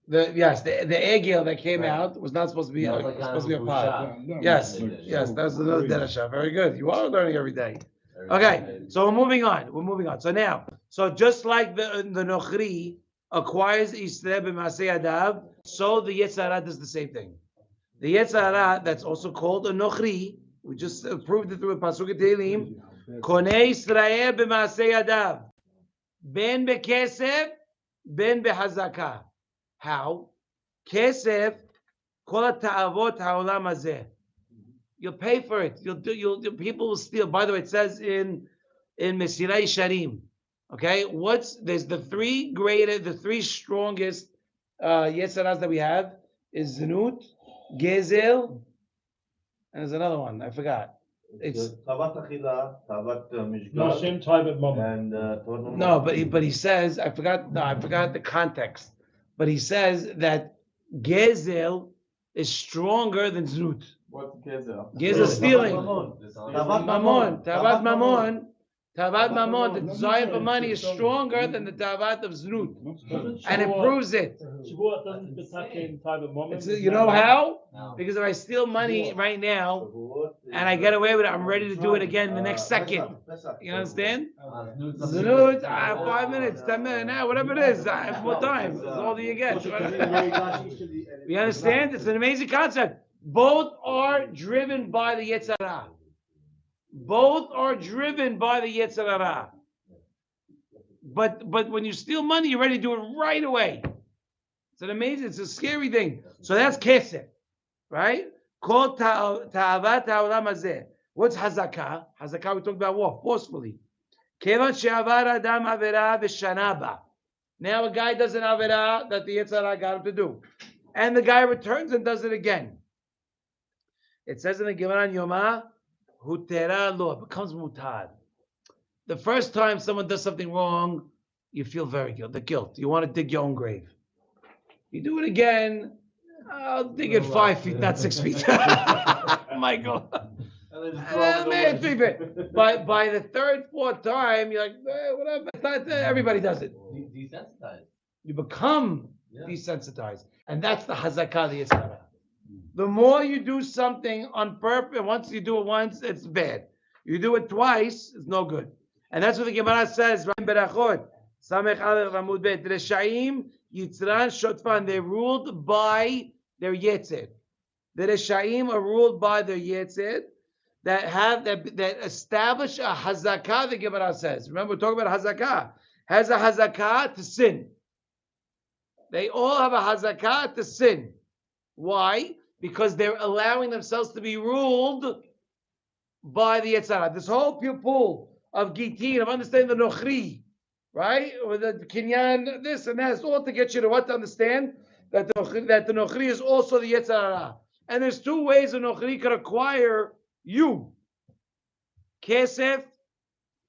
The egg that came Right. out was not supposed to be It it was was like supposed to be a kind pot. of a Yes, They did. yes, that's another derasha. Very good. You are learning every day. Very Okay, good. so we're moving on. So now, just like the Nochri acquires Yisrael b'masei Adav, so the Yetzer Hara does the same thing. The Yetzer Hara, that's also called a Nochri. We just proved it through a pasuk Tehillim. Konei Yisrael b'masei Adav, ben bekesef, ben behazaka. How? Kesef, kol ta'avot ha'olam hazeh. You'll pay for it. People will steal. By the way, it says in Mesirai Sharim. Okay, there's the three strongest Yetzaras that we have is Zinut, Gezel, and there's another one. I forgot. It's Tavat Achila, Tavat Mishgal. No, same type of moment. And no, but he says I forgot the context. But he says that Gezel is stronger than Zinut. What's Gezel? Gezel is stealing. Tavat Mamon, Tavat Mamon, the desire for money is stronger than the Tavat of Znut. And it proves it. Shavuot doesn't detect in type of moment. You know how? No. Because if I steal money right now and I get away with it, I'm ready to do it again the next second. You understand? Znut, 5 minutes, 10 minutes, now, whatever it is, I have more time. That's all that you get. You understand? It's an amazing concept. Both are driven by the Yetzer Hara. Both are driven by the Yetzer Hara. But when you steal money, you're ready to do it right away. It's a scary thing. So that's kesef, right? Kol ta'avat ha'olam hazeh. What's hazakah? Hazakah, we talked about what? Forcefully. Kevan she'avar adam avera v'shanaba. Now a guy does an avera that the Yetzer Hara got him to do. And the guy returns and does it again. It says in the Gemara in Yoma, Hutera lo, it becomes mutad. The first time someone does something wrong, you feel very guilt. The guilt. You want to dig your own grave. You do it again, I'll dig it 5 feet, not 6 feet. Michael. Man, 3 feet. By the third, fourth time, you're like, whatever. It's not, everybody does it. Desensitized. You become desensitized. And that's the hazakah, the Yetzer Hara. The more you do something on purpose, once you do it once, it's bad. You do it twice, it's no good. And that's what the Gemara says, Berachot, Samech Aleph Amud Bet, Reshaim, Yitzran, Shotfan, they're ruled by their Yetzer. The Reshaim are ruled by their Yetzer that establish a hazakah, the Gemara says. Remember, we're talking about hazakah. Has a hazakah to sin. They all have a hazakah to sin. Why? Because they're allowing themselves to be ruled by the Yetzer Hara. This whole pool of Gitin, of understanding the Nochri, right? Or the Kinyan, this and that, is all to get you to what? To understand that the Nochri is also the Yetzer Hara. And there's two ways a Nochri can acquire you. Kesef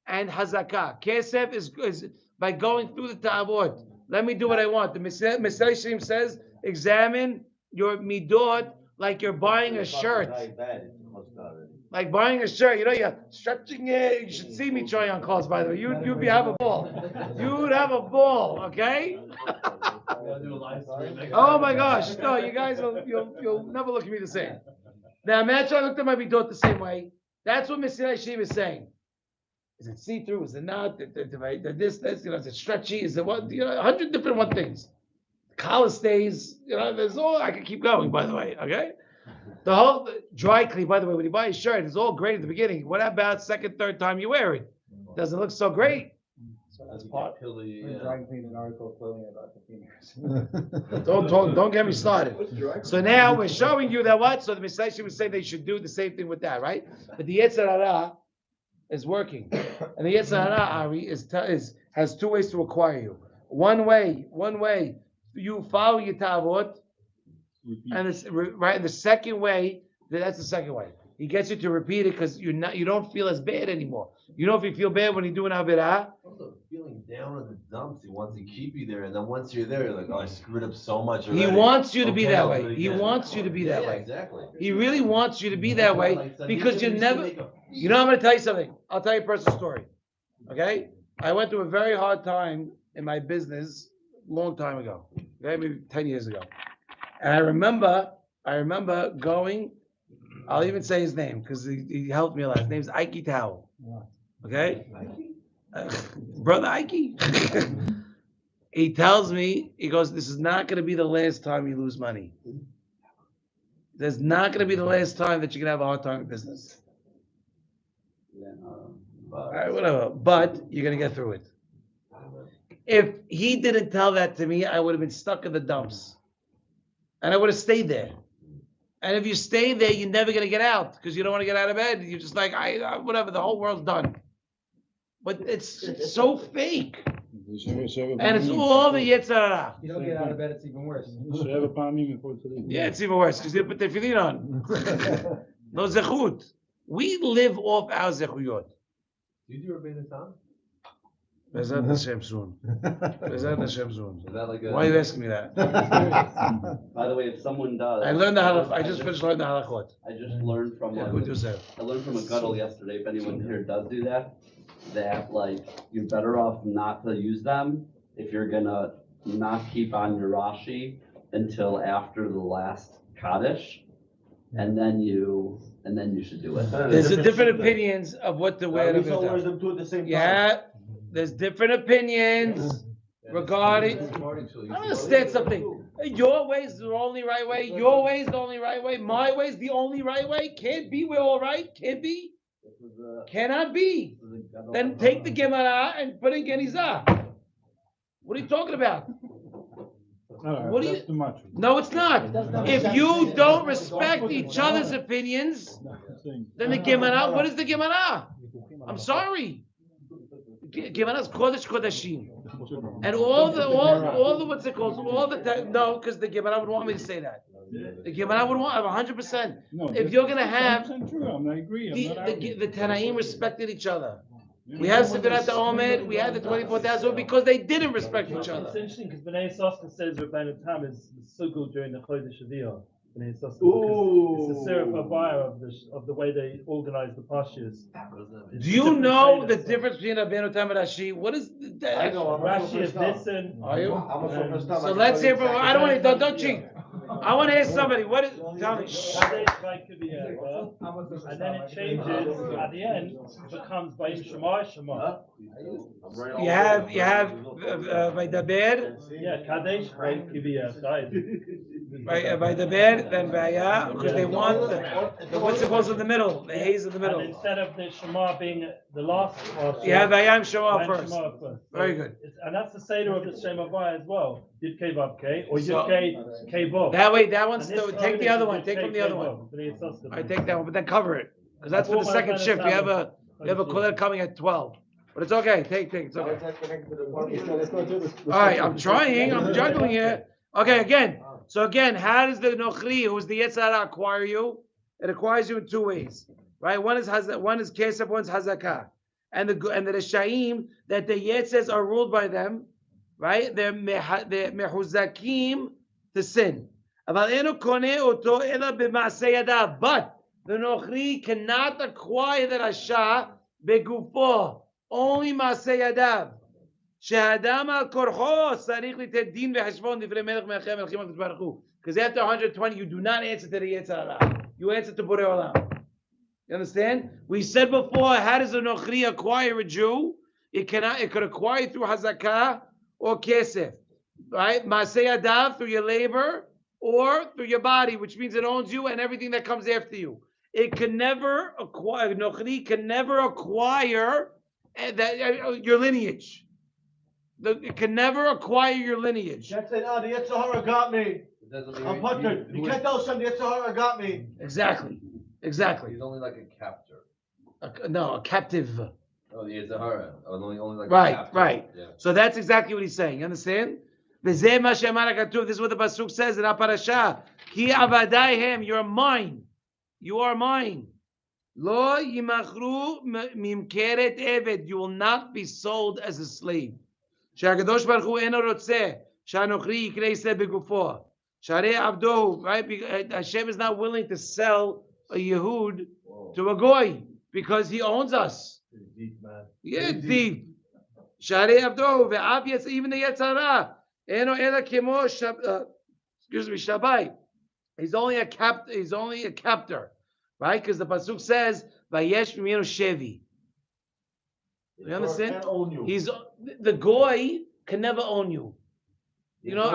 and Hazakah. Kesef is by going through the Ta'avot. Let me do what I want. The Zera Shimshon says, examine your midot like you're buying a shirt. Like buying a shirt, you're stretching it. You should see me trying on clothes, by the way. You'd have a ball. You'd have a ball, okay? Oh my gosh, no, you guys you'll never look at me the same. Now imagine I looked at my midot the same way. That's what Zera Shimshon is saying. Is it see-through? Is it not? Is it stretchy? Is it what? 100 different things. Collar stays. There's all. I can keep going. By the way, okay. The whole dry clean. By the way, when you buy a shirt, it's all great at the beginning. What about second, third time you wear it? Doesn't look so great. That's popularly. Dry clean an article of clothing about 15 years. Don't get me started. So now we're showing you that what? So the Messiah would say they should do the same thing with that, right? But the Yetzer Hara is working, and the Yetzer Hara, Ari, has two ways to acquire you. One way, you follow your Ta'avot, and it's right. The second way, that's the second way. He gets you to repeat it because you don't feel as bad anymore. You know if you feel bad when you're doing Avirah. Also, feeling down in the dumps, he wants to keep you there, and then once you're there, you're like, oh, I screwed up so much already. He wants you to be that I'll way. do it He again. wants you to be that Yeah, way. Exactly. He really wants you to be that way because you never. I'm going to tell you something. I'll tell you a personal story. Okay, I went through a very hard time in my business a long time ago. Okay, maybe 10 years ago, and I remember going. I'll even say his name because he helped me a lot. His name's Ike Tao. Okay? Brother Ike. He tells me, he goes, this is not going to be the last time you lose money. There's not going to be the last time that you're going to have a hard time in business. All right, whatever. But you're going to get through it. If he didn't tell that to me, I would have been stuck in the dumps. And I would have stayed there. And if you stay there, you're never going to get out because you don't want to get out of bed. You're just like, whatever, the whole world's done. But it's so fake. And it's all the Yetzer Hara. You don't get out of bed, it's even worse. Yeah, it's even worse because you put the tefillin on. No zechut. We live off our zechuyot. Do you do Rabbeinu Tam? Bezat Hashem soon. Bezat Hashem soon. Is that like Why are you asking me that? By the way, if someone does, I learned the halach. I just finished learning the halachot. I just learned from Yeah, one. good to say. I learned from a gadol yesterday. If anyone here does do that, like you're better off not to use them if you're gonna not keep on your Rashi until after the last Kaddish, and then you should do it. There's different opinions of what to wear. Yeah, there's different opinions regarding. I understand something. Your way is the only right way. Your way is the only right way. My way is the only right way. Can't be. We're all right. Can't be. Cannot be. Then take the Gemara and put in Genizah. What are you talking about? What do you? Too much. No, it's not. If you don't respect each other's opinions, then the Gemara. What is the Gemara? I'm sorry. Gemara is Kodesh Kodashim, and all the what's it called? No, because the Gemara would want me to say that. The Gemara would want 100%. If you're gonna have I agree. the Tanaim respected each other. We have Sefirat Omer, we had the 24,000 because they didn't respect each other. It's interesting because Bnei Yissaschar says Rabbeinu Tam is so good during the Chodesh Aviyah. Bnei Yissaschar, it's a Serif Abaya of the way they organize the pashas. Do you know the difference between Rabbeinu Tam and Rashi? What is that? I know. Rashi is this and. Are you? So let's hear from. I don't want to. Don't cheat. I want to ask somebody. What is? Tell me. And then it changes at the end. It becomes Bayim Shema Shema. You have Vaydaber. Yeah, Kadesh Kiviyah. Vaydaber, then Vaya, because they want the what's supposed in the middle, the haze in the middle. And instead of the Shema being the last part, you have Vayam Shema first. So very good. And that's the Seder of the Shem Havaya as well. Yud K Vav K, or So- Yud K K Vav. That way, that one's, And this take the code other is one, Yud take K from the K other one. Vav, B'nai Yitzchak. I take that one, but then cover it, because that's for the Before second my shift, you have a, final kollel coming at 12. But it's okay, take, it's okay. Let's go through this. All right, I'm trying, I'm juggling here. Okay, again, so again, how does the Nochri, who's the Yetzer Hara, acquire you? It acquires you in two ways, right? One is Kesef, one's Hazakah. And the Reshaim, that the Yetzes are ruled by them, right? They're mehuzakim to sin. But the Nochri cannot acquire the Rasha begufo, only Maaseh Yadav. שהאדם על כורחו צריך לתת דין וחשבון דברי מלך מלכי המלכים הקדוש ברוך הוא. Because after 120, you do not answer to the Yetzer Hara. You answer to Borei Olam. You understand? We said before, how does a Nochri acquire a Jew? It could acquire through Hazakah or Kesef. Right? Maaseh Yadav, through your labor, or through your body, which means it owns you and everything that comes after you. It can never acquire, Nochri can never acquire your lineage. It can never acquire your lineage. You can't say, the Yetzer Hara got me. I'm puckered. You can't tell somebody the Yetzer Hara got me. Exactly. He's only like a captor. A captive. Oh, the Yetzer Hara. Only like a Right, captor. right. Yeah. So that's exactly what he's saying. You understand? This is what the pasuk says in our parasha. Ki avadaihem, you're mine. You are mine. Lo yimachru mimkeret eved. You will not be sold as a slave. שהקדוש ברוך הוא אינו רוצה שהנוכרי יקרא ישראל בגופו. שהרי עבדו, right? Hashem is not willing to sell a Yehud to a Goy because he owns us. Yeah, thief. שהרי עבדו, ואף even the Yetzer Hara, אינו אלא כמו, שבי. He's only a captor, right? Because the pasuk says, "Vayesh mimenu shevi." You understand? Can't own you. He's the Goy can never own you. You know,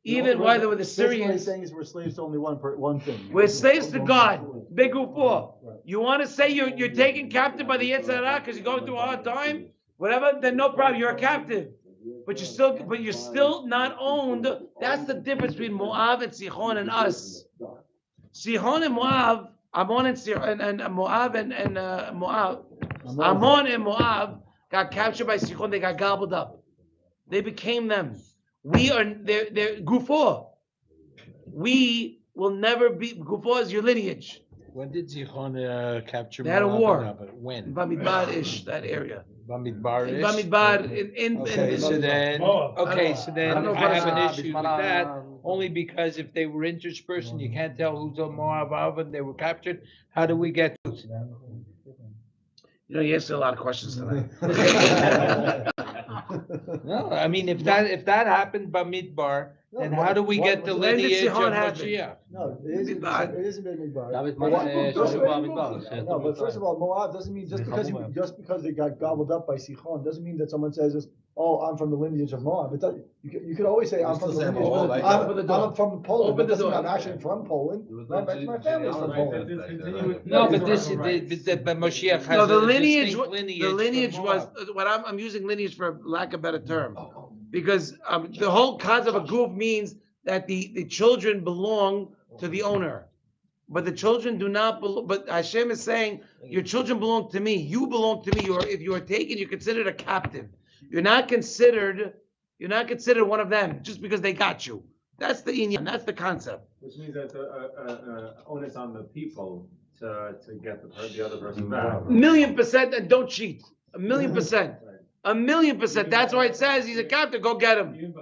even why they were the What he's Syrians. saying is we're slaves to only one thing. We're slaves to God. Big Upo. You want to say you're taken captive by the Yetzer Hara because you're going through a hard time? Whatever, then no problem. You're a captive. But you're still not owned. That's the difference between Moab and Sichon and us. Sichon and Moab, Ammon and Moab and Moab. Ammon and Moab got captured by Sichon. They got gobbled up. They became them. They're Gufo. We will never be. Gufo is your lineage. When did Zichon capture? They had a Moab? war. When? Bamidbar-ish, that area. Bamidbar-ish? Bamidbar in Okay, so then I have an issue with that, only because if they were interspersed and you can't tell who's on Moab and they were captured, how do we get those? You know, you answered a lot of questions tonight. No, I mean, if that happened by Midbar, then how do we get the lineage of Mashiach? No, it isn't Midbar. No, but first of all, Moab doesn't mean just because they got gobbled up by Sichon doesn't mean that someone says, "Oh, I'm from the lineage of Moab." You could always say, "I'm from the lineage I'm from Poland." But doesn't mean I'm actually from Poland. My family's from Poland. No, but but Mashiach has No, the a lineage. distinct The lineage from was Moab. what I'm using lineage for lack of a better term, because the whole concept of a goof means that the children belong to the owner, but the children do not belong. But Hashem is saying your children belong to me. You belong to me. If you are taken, you're considered a captive. You're not considered one of them just because they got you. That's the inyan. That's the concept. Which means that's a onus on the people to get the other person back. 1,000,000%, and don't cheat. 1,000,000%. 1,000,000%. That's why it says he's a captive. Go get him.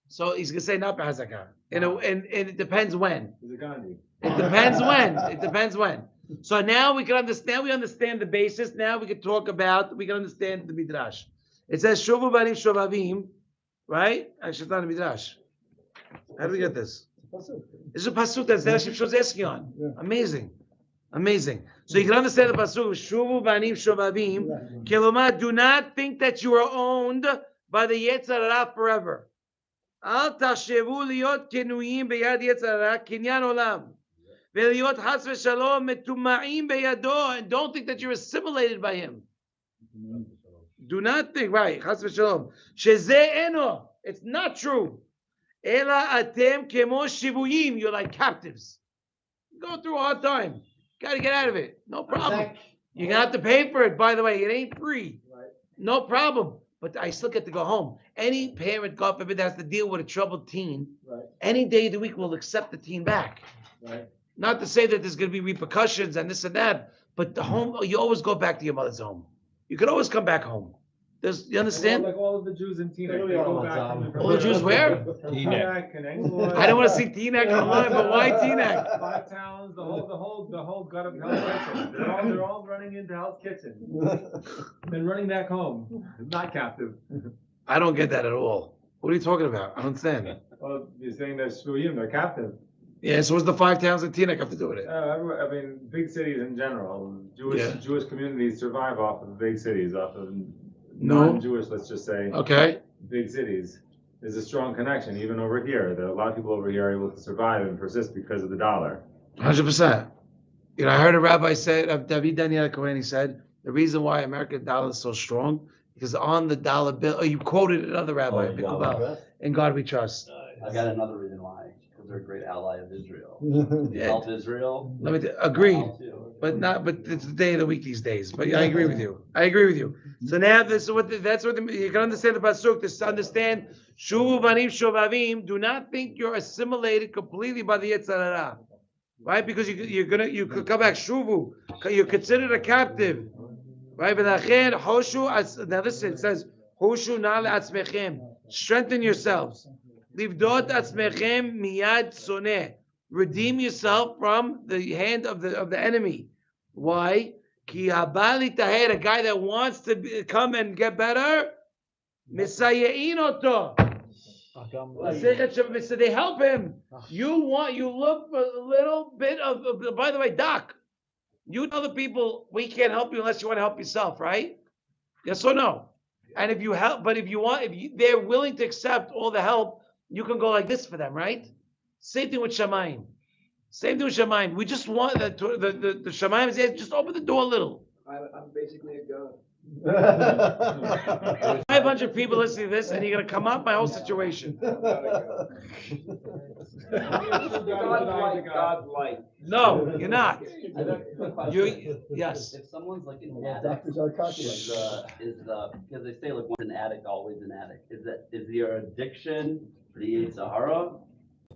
So he's gonna say not Hazakah. And it depends when. It depends when. It depends when. So now we can understand. We understand the basis. Now we can talk about. We can understand the midrash. It says Shuvu Banim Shovavim, right? Actually, it's not a midrash. How do we get this? This is a pasuk that Zera Shimshon is asking on. Amazing, amazing. So you can understand the pasuk. Shuvu Banim Shovavim. Kilomar, do not think that you are owned by the Yetzer Hara forever. Al tachshevu liot kenuyim beyad Yetzer Hara kinyan olam. Ve'liot chas v'shalom metuma'im beyado. And don't think that you're assimilated by him. Do not think, right? Chas v'shalom. Sheze eno It's not true. Ela atem kemo shivuyim. You're like captives. Go through a hard time. Gotta get out of it. No problem. You're gonna have to pay for it, by the way. It ain't free. No problem. But I still get to go home. Any parent, God forbid, that has to deal with a troubled teen, any day of the week will accept the teen back. Not to say that there's going to be repercussions and this and that, but the home, you always go back to your mother's home. You can always come back home. You understand? Like all of the Jews in Teaneck, they go back. All the Jews where? Teaneck and Englewood. I don't want to see Teaneck online, but why Teaneck? 5 towns, the whole gut of Hell's Kitchen. They're all running into Hell's Kitchen. And running back home, not captive. I don't get that at all. What are you talking about? I don't understand. Well, you're saying they're shvuyim, they're captive. Yeah, so what's the 5 towns in Teaneck have to do with it? I mean, big cities in general, Jewish communities survive off of big cities, off of non-Jewish, let's just say. Okay. Big cities. There's a strong connection, even over here. There are a lot of people over here are able to survive and persist because of the dollar. 100%. You know, I heard a rabbi say, David Daniel Cohen, he said, the reason why American dollar is so strong, because on the dollar bill, you quoted another rabbi, in God we trust. I got another reason why. They're a great ally of Israel. Help Israel. Let me agree, but it's the day of the week these days. But I agree with you. So now that's what you can understand the pasuk. To understand shuvu banim shovavim, do not think you're assimilated completely by the Yetzer Hara, right? Because you could come back shuvu. You're considered a captive, right? Now listen, it says hoshu na le'atzmechem, strengthen yourselves. Livdot atzmechem miyad soneh. Redeem yourself from the hand of the enemy. Why? Ki habali taher, a guy that wants to come and get better. Misayein oto. So they help him. You look for a little bit of. By the way, Doc, you tell the people we can't help you unless you want to help yourself, right? Yes or no? And if you help, but if they're willing to accept all the help. You can go like this for them, right? Same thing with Shamayim. We just want the Shamayim is just open the door a little. I'm basically a god. 500 people listening to this, and you're gonna come up my whole situation. God-like. No, you're not. Yes. If someone's like an addict, is because they say like once an addict, always an addict. Is your addiction for the Yetzer Hara?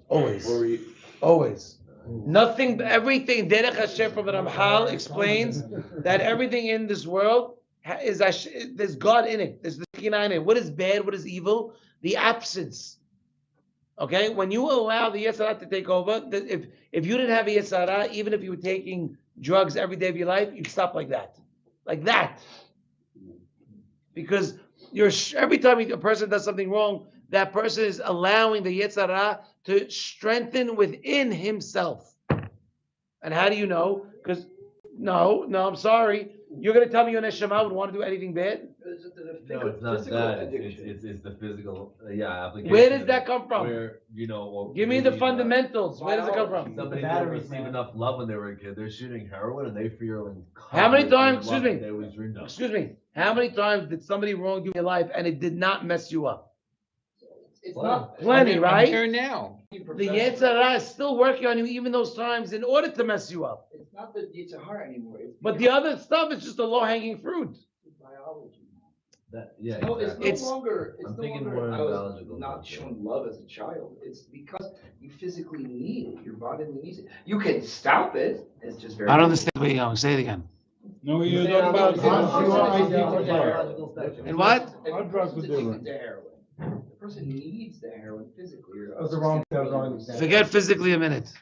Always. Nothing, everything. Derech Hashem from the Ramchal explains that everything in this world there's God in it. There's the Shekinah in it. What is bad? What is evil? The absence. Okay, when you allow the Yetzer Hara to take over, if you didn't have a Yetzer Hara, even if you were taking drugs every day of your life, you'd stop like that, because every time a person does something wrong, that person is allowing the Yetzer Hara to strengthen within himself. And how do you know? Because no, I'm sorry. You're going to tell me your neshama would want to do anything bad? No, it's not that. It's the physical, application. Where does that come from? Where, give me the fundamentals. Where does it come from? Somebody didn't receive enough love when they were a kid. They're shooting heroin and they feel how many times, excuse me, how many times did somebody wrong you in your life and it did not mess you up? It's not plenty, right? I'm here now. The Yetzer Hara is still working on you even those times in order to mess you up. It's not the Yetzer Hara anymore. But the other stuff is just a low-hanging fruit. Biology. It's no longer. I'm thinking more biological. Not shown love as a child. It's because you physically need it. Your body needs it. You can stop it. It's just very. I don't understand where you're going. Say it again. No, you're talking about. And what? Our drugs are different. The person needs the heroin physically. That's the wrong. Forget physically a minute.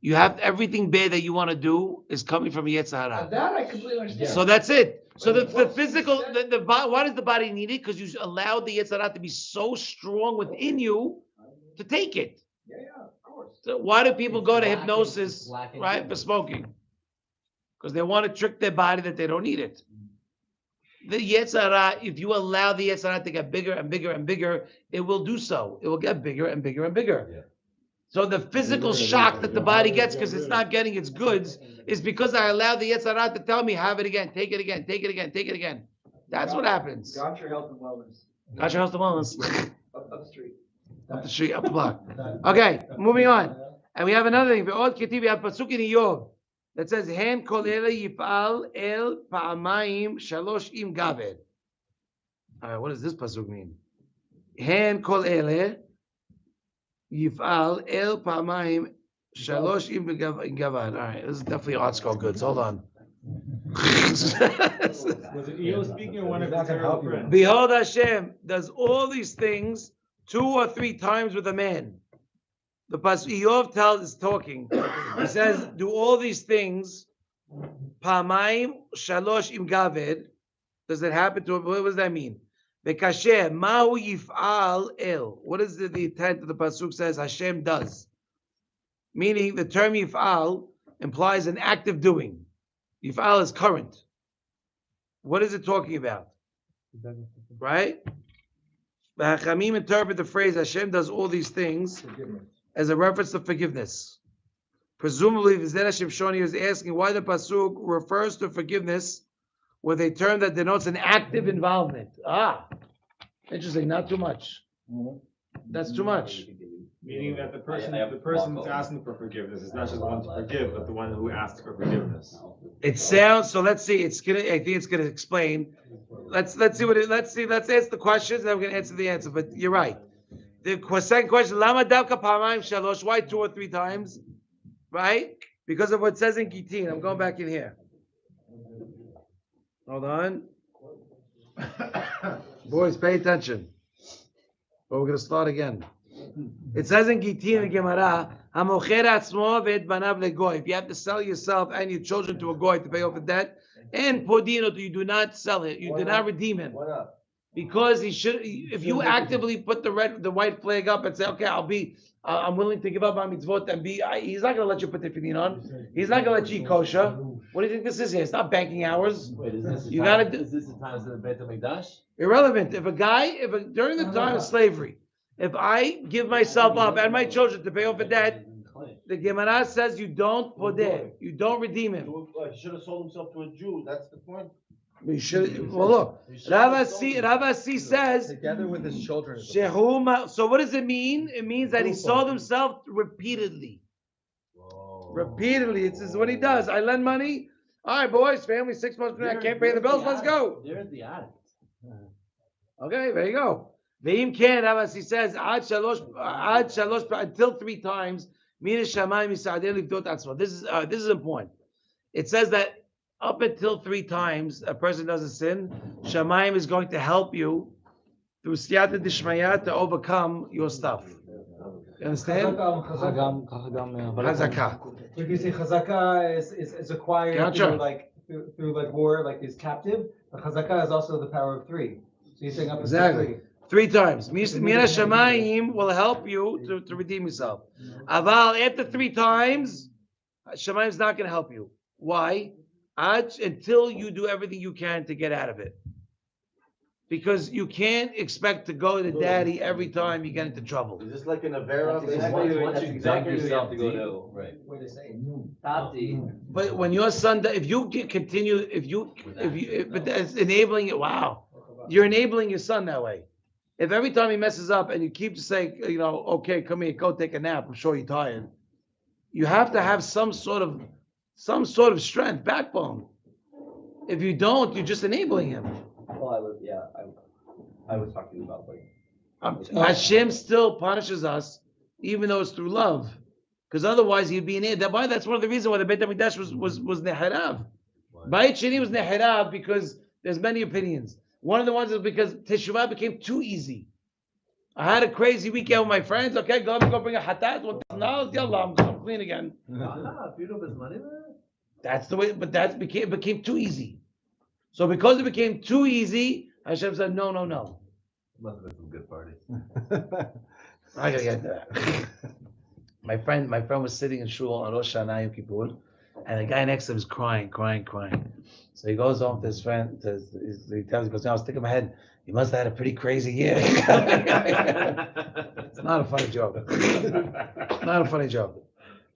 You have everything bad that you want to do is coming from Yetzer Hara. That I completely understand. So that's it. So the physical, why does the body need it? Because you allowed the Yetzer Hara to be so strong within you to take it. Yeah, of course. So why do people go to hypnosis, right, for smoking? Because they want to trick their body that they don't need it. The Yetzer Hara, if you allow the Yetzer Hara to get bigger and bigger and bigger, it will do so. It will get bigger and bigger and bigger. Yeah. So the physical shock that the body gets because it's not getting its goods is because I allowed the Yetzer Hara to tell me, have it again, take it again, take it again, take it again. That's what happens. Got your health and wellness. Got your health and wellness. Up the street. Up the street, up the block. Okay, moving on. And we have another thing. We have pasuk in Iyov that says, "Hen kol ele yifal el pa'amayim shalosh im gaved." All right, what does this pasuk mean? Hen kol ele yifal el pa'amayim shalosh im gavad. All right, this is definitely art school goods. Hold on. Was it Eo speaking or one of his terrible friends? Behold, Hashem does all these things 2 or 3 times with a man. The pasuk Iyov is talking. He says, "Do all these things." Pa'amayim shalosh im gaved. Does it happen to him? What does that mean? Bekasher mahu yif'al el. What is the intent of the pasuk? Says Hashem does, meaning the term yif'al implies an active doing. Yif'al is current. What is it talking about? Right? The Hachamim interpret the phrase Hashem does all these things as a reference to forgiveness. Presumably, Zera Shimshon is asking why the pasuk refers to forgiveness with a term that denotes an active involvement. Interesting. Not too much. That's too much. Meaning that the person that's asking for forgiveness is not just the one to forgive, but the one who asks for forgiveness. It sounds so. Let's see. I think it's gonna explain. Let's see what it. Let's ask the questions, and then we're gonna answer the answer. But you're right. The second question: Lama davka pa'amayim shalosh? Why 2 or 3 times? Right? Because of what it says in Gitin. I'm going back in here. Hold on. Boys, pay attention. But we're gonna start again. It says in Gitin and Gemara, "Hamocher atzmo ve'et banav legoy." If you have to sell yourself and your children to a goy to pay off the debt, and podino, you do not sell it, you do not redeem him, because he should. If you actively put the white flag up and say, "Okay, I'm willing to give up my mitzvot and be," he's not going to let you put the tefillin on. He's not going to let you eat kosher. What do you think this is here? It's not banking hours. Wait, is this you got to. Is this the times of the Beit HaMikdash? Irrelevant. During the time of slavery, if I give myself up and my children to pay off a debt, the Gemara says you don't podeh, you don't redeem him. He should have sold himself to a Jew. That's the point. We should. Well, look, Rav Asi says together with his children. Shehuma. So what does it mean? It means that he sold himself repeatedly. Repeatedly, it's what he does. I lend money. All right, boys, family, 6 months from now, I can't pay the bills. Let's go. There's the addict. Okay, there you go. Ve'im ken, Rav Asi says ad shalosh until 3 times. This is important. It says that up until 3 times a person doesn't sin, Shamayim is going to help you through siyata dishmaya to overcome your stuff. You understand? Chazaka. If you say chazaka is acquired through war, like is captive, but chazaka is also the power of 3. So you're saying up to 3. 3 times. Mira Shamayim will help you to redeem yourself. Aval, after 3 times, Shamayim is not going to help you. Why? Until you do everything you can to get out of it. Because you can't expect to go to daddy every time you get into trouble. Is this like an Avera? Once you beg yourself to go to, right. What they say. But when your son, if that's enabling it, wow, you're enabling your son that way. If every time he messes up and you keep saying, okay, come here, go take a nap, I'm sure you're tired. You have to have some sort of strength, backbone. If you don't, you're just enabling him. Well, I was talking about Hashem still punishes us, even though it's through love, because otherwise he'd be in it. That's one of the reasons why the Beit HaMikdash was neharav. Beit Sheni was neharav because there's many opinions. One of the ones is because Teshuvah became too easy. I had a crazy weekend with my friends. Okay, go bring a hatat. $1,000. Yallah, I'm clean again. That's the way. But it became too easy. So because it became too easy, Hashem said, no. Must have been some good parties. I gotta get that. My friend was sitting in shul on Rosh Hashanah Yom Kippur, and the guy next to him is crying. So he goes home to his friend. He tells him, I was sticking my head. You must have had a pretty crazy year. It's not a funny joke. Not a funny joke.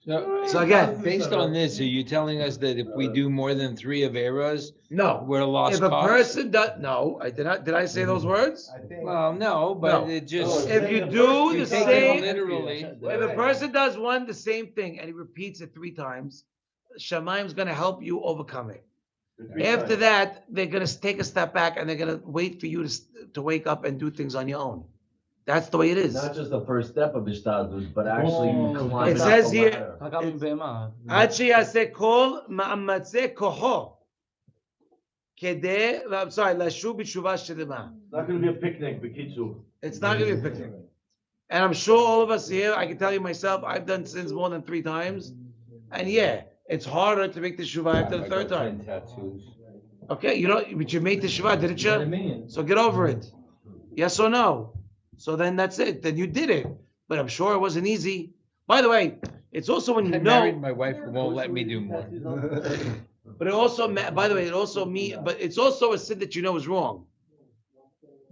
So again, based on this, are you telling us that if we do more than 3 Averas, no. we're lost If a cause? person does, no, I did not. Did I say those words? Well, no, but No. it just. If you do the take it same, literally. if a person does the same thing, and he repeats it 3 times, Shamayim's going to help you overcome it. After that, they're going to take a step back and they're going to wait for you to wake up and do things on your own. That's the way it is. Not just the first step of Ishtadlut, but actually climb It up says the here, ladder. עד שיעשה כל מאמצי כוחו כדי, I'm sorry, לשוב בתשובה שלמה. It's not gonna be a picnic, B'kitzu. It's not going to be a picnic. And I'm sure all of us here, I can tell you myself, I've done sins more than 3 times. And yeah, it's harder to make the shuvah after the 3rd time. Okay, but you made the shuvah, didn't you? So get over it. Yes or no? So then that's it. Then you did it. But I'm sure it wasn't easy. By the way, it's also when you I know. married my wife who won't let me do more. But it also, by the way, but it's also a sin that you know is wrong.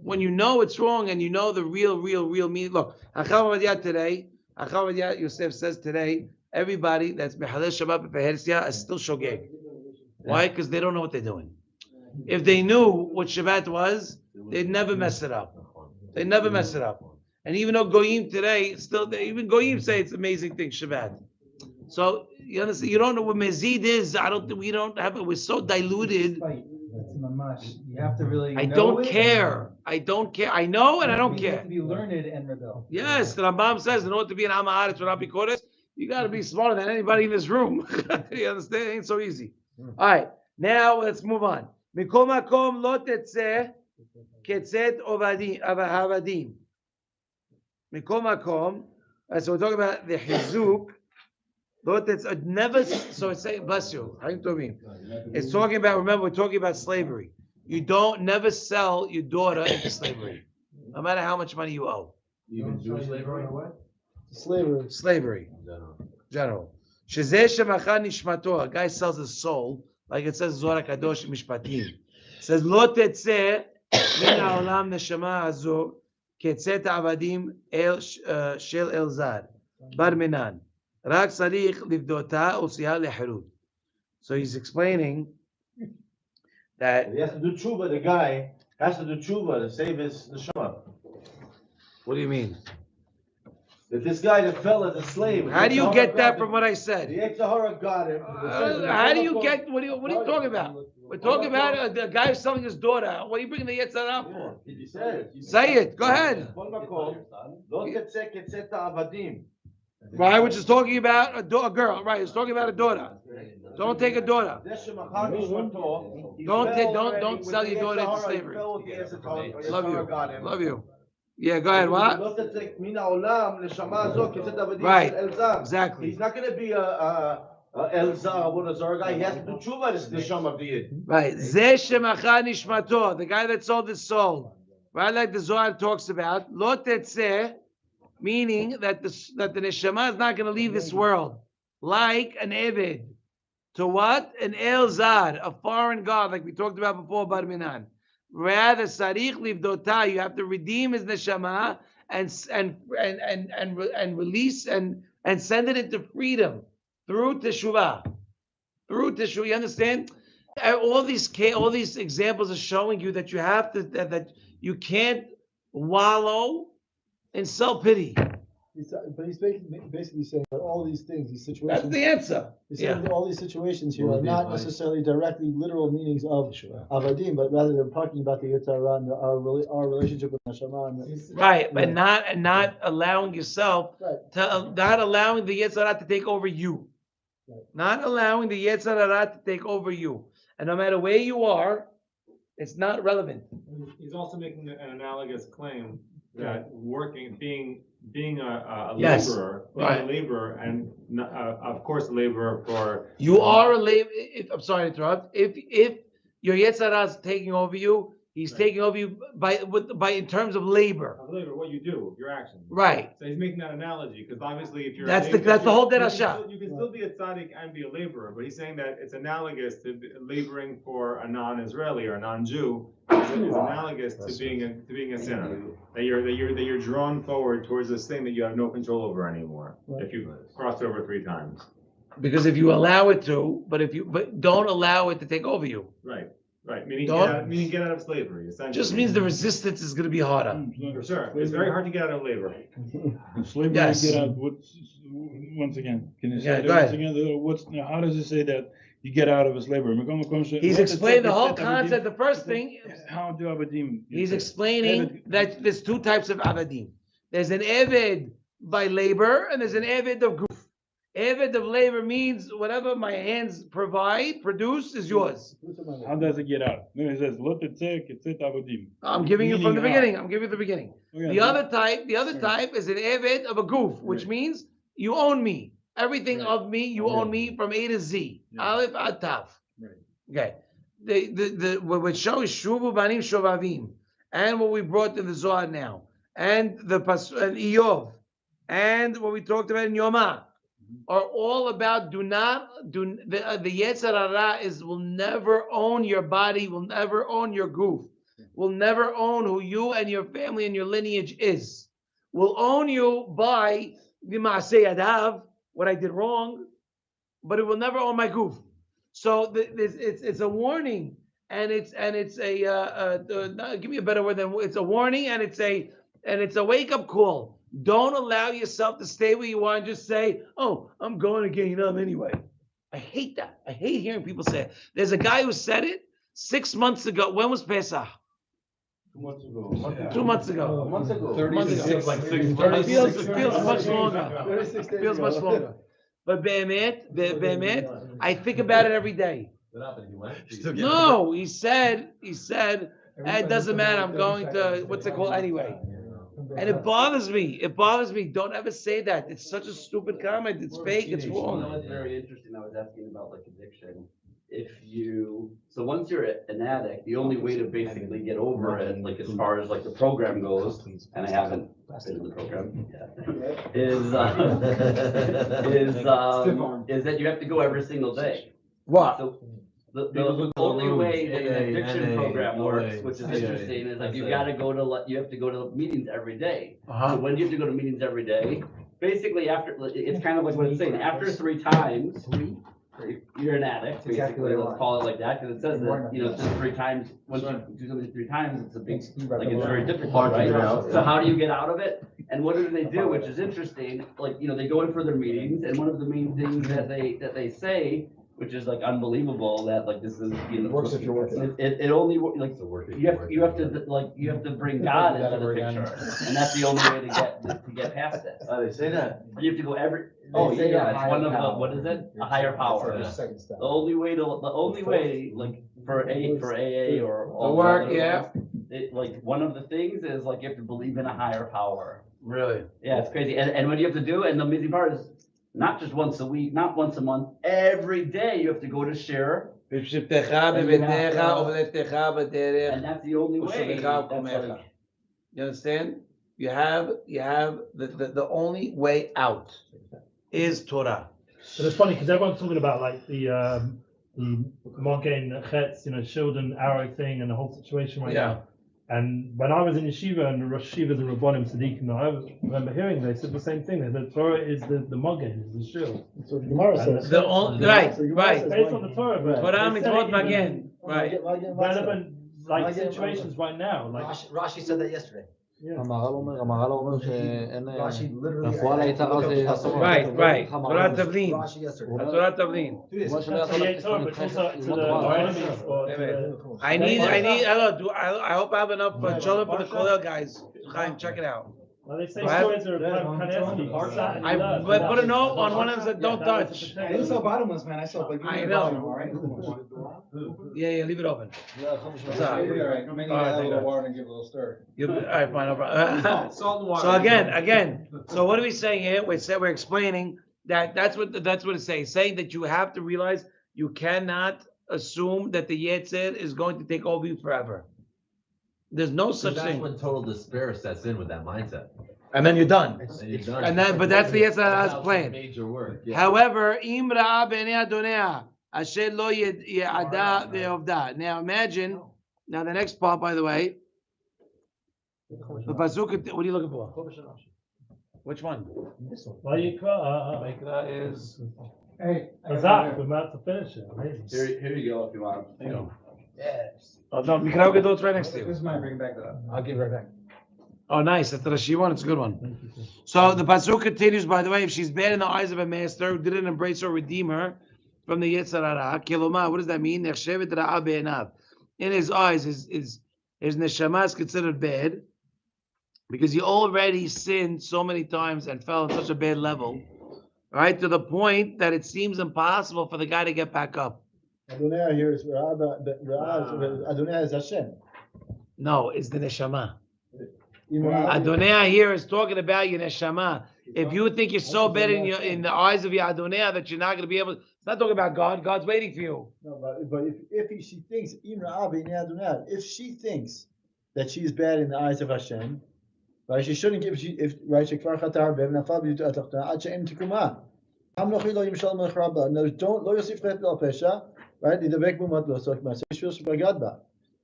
When you know it's wrong and you know the real meaning. Look, Acham Avadiyah today, Acham Avadiyah Yosef says today, everybody that's Mehalel Shabbat Behersia is still shogeg. Why? Because they don't know what they're doing. If they knew what Shabbat was, they'd never mess it up. They never mess it up. And even though Goyim today, even Goyim say it's an amazing thing, Shabbat. So you understand? You don't know what Mezid is. We don't have it. We're so diluted. You have to really. I don't care. I don't care. I know and I don't care. You have to be learned and rebel. Yes, the Rambam says in order to be an Amaharetz or Rabbi Kodesh, you got to be smarter than anybody in this room. You understand? It ain't so easy. All right, now let's move on. Mikol makom lo tetzeh ketzet avadim. Mikol makom. So we're talking about the chizuk. Never. So it's saying, bless you. It's talking about. Remember, we're talking about slavery. You don't never sell your daughter into slavery, no matter how much money you owe. Even Jewish slavery? Slavery. General. Shezeh shemacha nishmato. A guy sells his soul, like it says Zohar Kadosh Mishpatim. It says lo tetzeh min haolam neshama hazo ketzet avadim el shel elzad bar minan. Rak sarich livdota usiha leherut. So he's explaining that he has to do tshuva. The guy has to do tshuva to save his neshama. What do you mean? That this guy that fell as a slave. How do you get that from what I said? The Yitzhahara got him. How do you get? What are you talking about? We're talking about a guy who's selling his daughter. What are you bringing the Yitzhahara for? Say it. Go ahead. Right, which is talking about a girl. Right, it's talking about a daughter. Don't take a daughter. Don't sell your daughter into slavery. Love you. Yeah, go ahead. What? Right. Exactly. He's not going to be a Elzar guy. He has to do tshuva to the neshama of the Yid. Right. Zeh shemacha nishmato, the guy that sold his soul. Right, like the Zohar talks about. Lo tetzeh, meaning that the neshama is not going to leave this world. Like an Eved. To what? An Elzar, a foreign god, like we talked about before, Bar Minan. Rather, sarich livdota, you have to redeem his neshama and release and send it into freedom through teshuvah. Through teshuvah, you understand? All these examples are showing you that you have to that you can't wallow in self-pity. But he's basically saying that all these things, these situations. That's the answer. He's saying that all these situations here are not necessarily directly literal meanings of avadim, but rather they're talking about the Yitzhara and our relationship with Neshama. Right, but not allowing yourself to not allowing the Yitzhara to take over you. Right. Not allowing the Yitzhara to take over you. And no matter where you are, it's not relevant. He's also making an analogous claim that being a yes. laborer, right. a laborer, and of course a laborer for you are a laborer. I'm sorry to interrupt. If your Yetzirah is taking over you, He's taking over you by in terms of labor. What you do, your actions. Right. So he's making that analogy, because obviously if you're. That's the whole derasha. You can still be a tzaddik and be a laborer, but he's saying that it's analogous to laboring for a non-Israeli or a non-Jew. Is analogous to being a sinner. That you're drawn forward towards this thing that you have no control over anymore. If you crossed over 3 times. Because if you allow it to, but don't allow it to take over you. Right. Meaning get out of slavery. Essentially. Just means the resistance is going to be harder. For sure. It's very hard to get out of labor. Slavery, yes. Get out. Once again, can you say that go once ahead. again? How does it say that you get out of a slavery? He's explained the whole concept. The first thing. How do avadim? He's explaining that there's 2 types of avadim. There's an eved by labor, and there's an eved of goof. Eved of labor means whatever my hands produce is yours. How does it get out? No, it says lot avadim. I'm giving you from the beginning. I'm giving you the beginning. Okay. The other type is an eved of a goof, which means you own me. Everything of me, you own me from A to Z. Aleph ad Tav. Okay. What we show is Shuvu Banim Shovavim, and what we brought in the Zohar now, and the and Iyov, and what we talked about in Yomah, are all about the Yetzer Hara will never own your body, will never own your goof, will never own who you and your family and your lineage is. Will own you by the Maaseh Yadav, what I did wrong, but it will never own my goof. So it's a warning, and it's a give me a better word than it's a warning, and it's a wake up call. Don't allow yourself to stay where you are and just say, "Oh, I'm going to gain up anyway." I hate that. I hate hearing people say it. There's a guy who said it 6 months ago. When was Pesach? 2 months ago. 2 months ago. 1 month ago. 36, like 6 months. It feels much longer. It feels much longer. But Be'emet, I think about it every day. What happened? He went? No, he said, it doesn't matter. I'm going to, what's it called anyway? And it bothers me. Don't ever say that. It's such a stupid comment. It's fake. It's wrong. You know, it's very interesting. I was asking about like addiction. So once you're an addict, the only way to basically get over it, like as far as like the program goes, and I haven't been in the program yet, is that you have to go every single day. What? So the only way that an addiction program works, which is interesting, is like you have to go to meetings every day. So when you have to go to meetings every day, basically it's kind of like what it's saying. After 3 times, you're an addict, basically. Let's call it like that, because it says that it's just 3 times. Once you do something 3 times, it's a big, it's very difficult, right? So how do you get out of it? And what do they do? Which is interesting. Like they go in for their meetings, and one of the main things that they say, which is like unbelievable, that like this is works if you're working. It only like you have to bring God into the picture, and that's the only way to get past it. Oh, they say that. You have to go every. Oh yeah, it's one of the what is it? A higher power. The only way like for AA or all the work, yeah. Like one of the things is like you have to believe in a higher power. Really? Yeah, it's crazy. And what you have to do, and the amazing part is not just once a week, not once a month, every day you have to go to share. And that's the only way. You understand? You have the only way out is Torah. But it's funny because everyone's talking about like the Mogen Chetz, shield and arrow thing and the whole situation right now. And when I was in yeshiva and the Rosh Yeshivas and Rabbonim Tzaddikim, I remember hearing they said the same thing. That the Torah is the Mogen, is the shield. So the Gemara says. Right. Based on the Torah, but Torah mitzvot Magen. Right. Relevant like situations right now. Like Rashi said that yesterday. המהר"ל אומר שאין Rashi literally. רפואה לעיקר זה אסור. Right. Torah Tavlin. Torah Tavlin. I hope I have enough children for the Kollel guys. Chaim, check it out. Well, they say stories are I put a note on one of them that don't touch. I didn't sell bottomless, man. I saw, but I know. all right? Yeah, leave it open. What's up? All right, go make it a little water and give it a little stir. All right, fine, no problem. Salt and water. So again, so what are we saying here? We're explaining that's what it's saying. Saying that you have to realize you cannot assume that the Yetzer is going to take over you forever. There's no So such that's thing. when total despair sets in with that mindset. And then you're done. And you're done. And then, but that's the Yetzer Hara's Without plan. Major work. Yeah. However, Im Ra'a B'nei Adonai, Asher Lo Yada Ve'ovda. Now imagine, now the next part, by the way, the pasuk. What are you looking for? Which one? This one. Vayikra. Vayikra is. Hey. Chazak, we're about to finish it. Amazing. Here you go if you want. There you go. Yes. Oh, no, Mikra Gedol's right next to This you. is mine, bring it back to that. I'll give it right back. Oh, nice. That's the Rashi one. It's a good one. So the pasuk continues, by the way, if she's bad in the eyes of a master who didn't embrace or redeem her from the Yetzer Hara, Kiloma, what does that mean? Nechshevet Ra'a Be'enav. In his eyes, his neshama is considered bad because he already sinned so many times and fell on such a bad level, right? To the point that it seems impossible for the guy to get back up. Adonai here is Adonai is Hashem. No, it's the neshama. Adonai here is talking about your neshama. If you think you're so bad in the eyes of your Adonai that you're not going to be able, it's not talking about God. God's waiting for you. No, but she thinks if she thinks that she's bad in the eyes of Hashem, right? She shouldn't give. Right? Don't lo yosif chet lo pesha. Right? Yidabek b'mat lo sok ma'aseh shvil shebagad ba.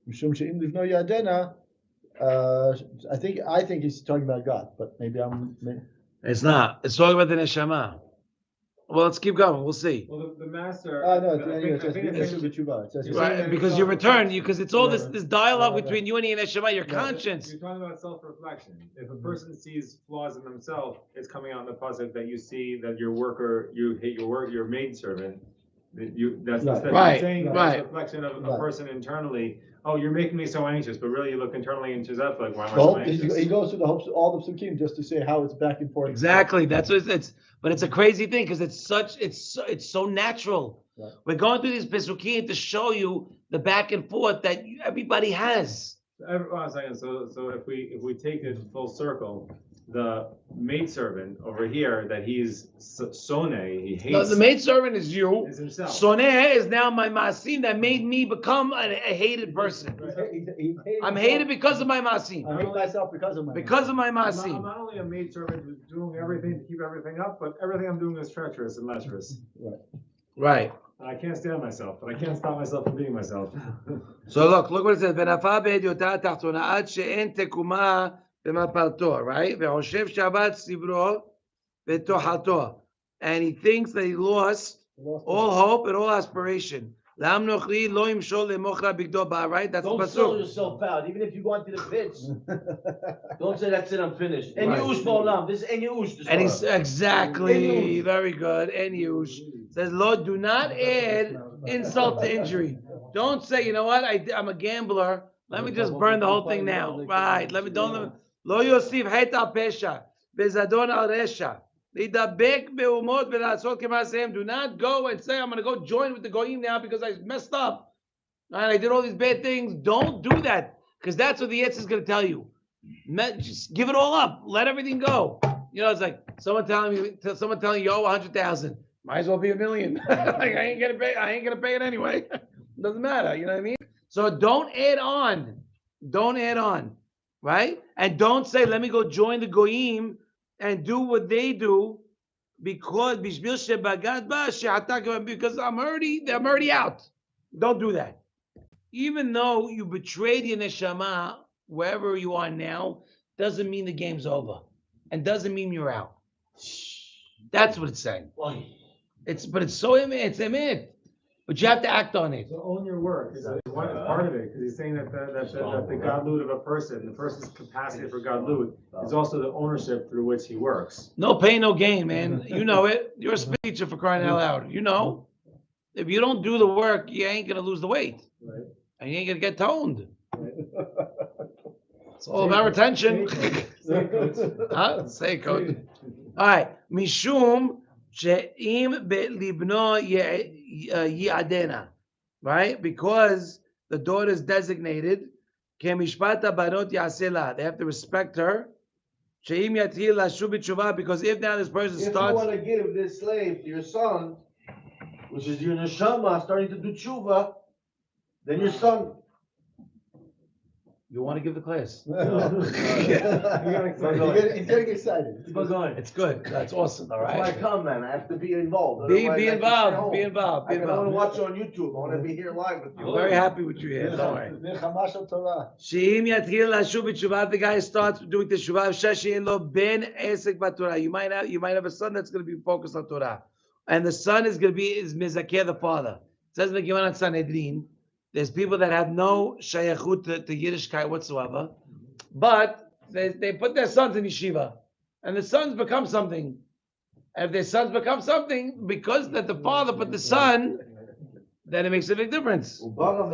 Mishum she'im livno yadena. I think he's talking about God, but maybe It's not. It's talking about the neshama. Well, let's keep going. We'll see. Well, the master. No, Right, because you return, because it's all this dialogue between you and your neshama, your conscience. You're talking about self-reflection. If a person sees flaws in themselves, it's coming out in the pasuk that you see that your worker, you hate your work, your maidservant. That's right. Saying right. That's a reflection of a person internally. Oh, you're making me so anxious, but really you look internally into yourself like, why am I so anxious? He goes through all the psukim just to say how it's back and forth. Exactly. That's what it's. But it's a crazy thing because it's so natural. Right. We're going through these pesukim to show you the back and forth that everybody has. So if we take it full circle, the maidservant over here that he's Sone, he hates. No, the maidservant is you. Is himself. Sone is now my masim that made me become a hated person. I'm hated because of my masim. I hate myself because of my masim. I'm not only a maidservant who's doing everything to keep everything up, but everything I'm doing is treacherous and lecherous. Right. And I can't stand myself, but I can't stop myself from being myself. So look what it says. ונפל בהדיותה התחתונה עד שאין תקומה במפלתו, right? וחושב שעבד סברו ותאכלתו. And he thinks that he lost all hope and all aspiration. לעם נוכרי לא ימשול למוכרה בגדו בה, right? That's the Don't sell pasuk. yourself out, even if you go into the pits. Don't say that's it, I'm finished. And Right. Yush Bolam, this is En Yush. And he's exactly very good. And Yush says, Lord, do not add insult to injury. Don't say, you know what? I'm a gambler. Let me just burn the whole thing now. Right? Lo yosif het al pesha bezadon al resha. Lidabek beumot velasot k'maaseihem. Do not go and say I'm going to go join with the goyim now because I messed up and I did all these bad things. Don't do that because that's what the Yetz is going to tell you. Just give it all up. Let everything go. You know, it's like someone telling you, oh, 100,000. Might as well be $1 million. Like I ain't gonna pay it anyway. Doesn't matter. You know what I mean? So don't add on. Don't add on, right? And don't say, let me go join the goyim and do what they do because I'm already out. Don't do that. Even though you betrayed your neshama wherever you are now, doesn't mean the game's over, and doesn't mean you're out. That's what it's saying. It's emet. But you have to act on it. So own your work is part of it, because he's saying that the godlut of a person, the person's capacity for godlut, is also the ownership through which he works. No pain, no gain, man. You know it. You're a spit teacher for crying out loud. You know. If you don't do the work, you ain't gonna lose the weight. Right. And you ain't gonna get toned. It's all about retention. Huh? Say, coach. All right. Mishum she'im belibno yi'adena. Right? Because the daughter is designated. Kemishpat barot yasela. They have to respect her. She'im yatil lashuv b'tshuva. Because if now this person If starts. you want to give this slave to your son, which is your neshama starting to do tshuva, then your son You want to give the class? He's getting excited. It's good. That's awesome. All That's why I right. come, man. I have to be involved. Be Otherwise I can stay involved. home. Be involved. Be I don't want to involved. watch you on YouTube. I want to be here live with you. I'm very happy with you here. Don't worry. מלחמה של תורה. שאם יתחיל לשוב בתשובה, the guy starts doing תשובה, אפשר שיהיה לו בן עסק בתורה. You might have a son that's going to be focused on Torah. And the son is going to be mizakeh the father. It says in the Gemara on Sanhedrin, there's people that have no shayachut to Yiddishkeit whatsoever, but they put their sons in yeshiva, and the sons become something. And if their sons become something, because that the father put the son, then it makes a big difference. But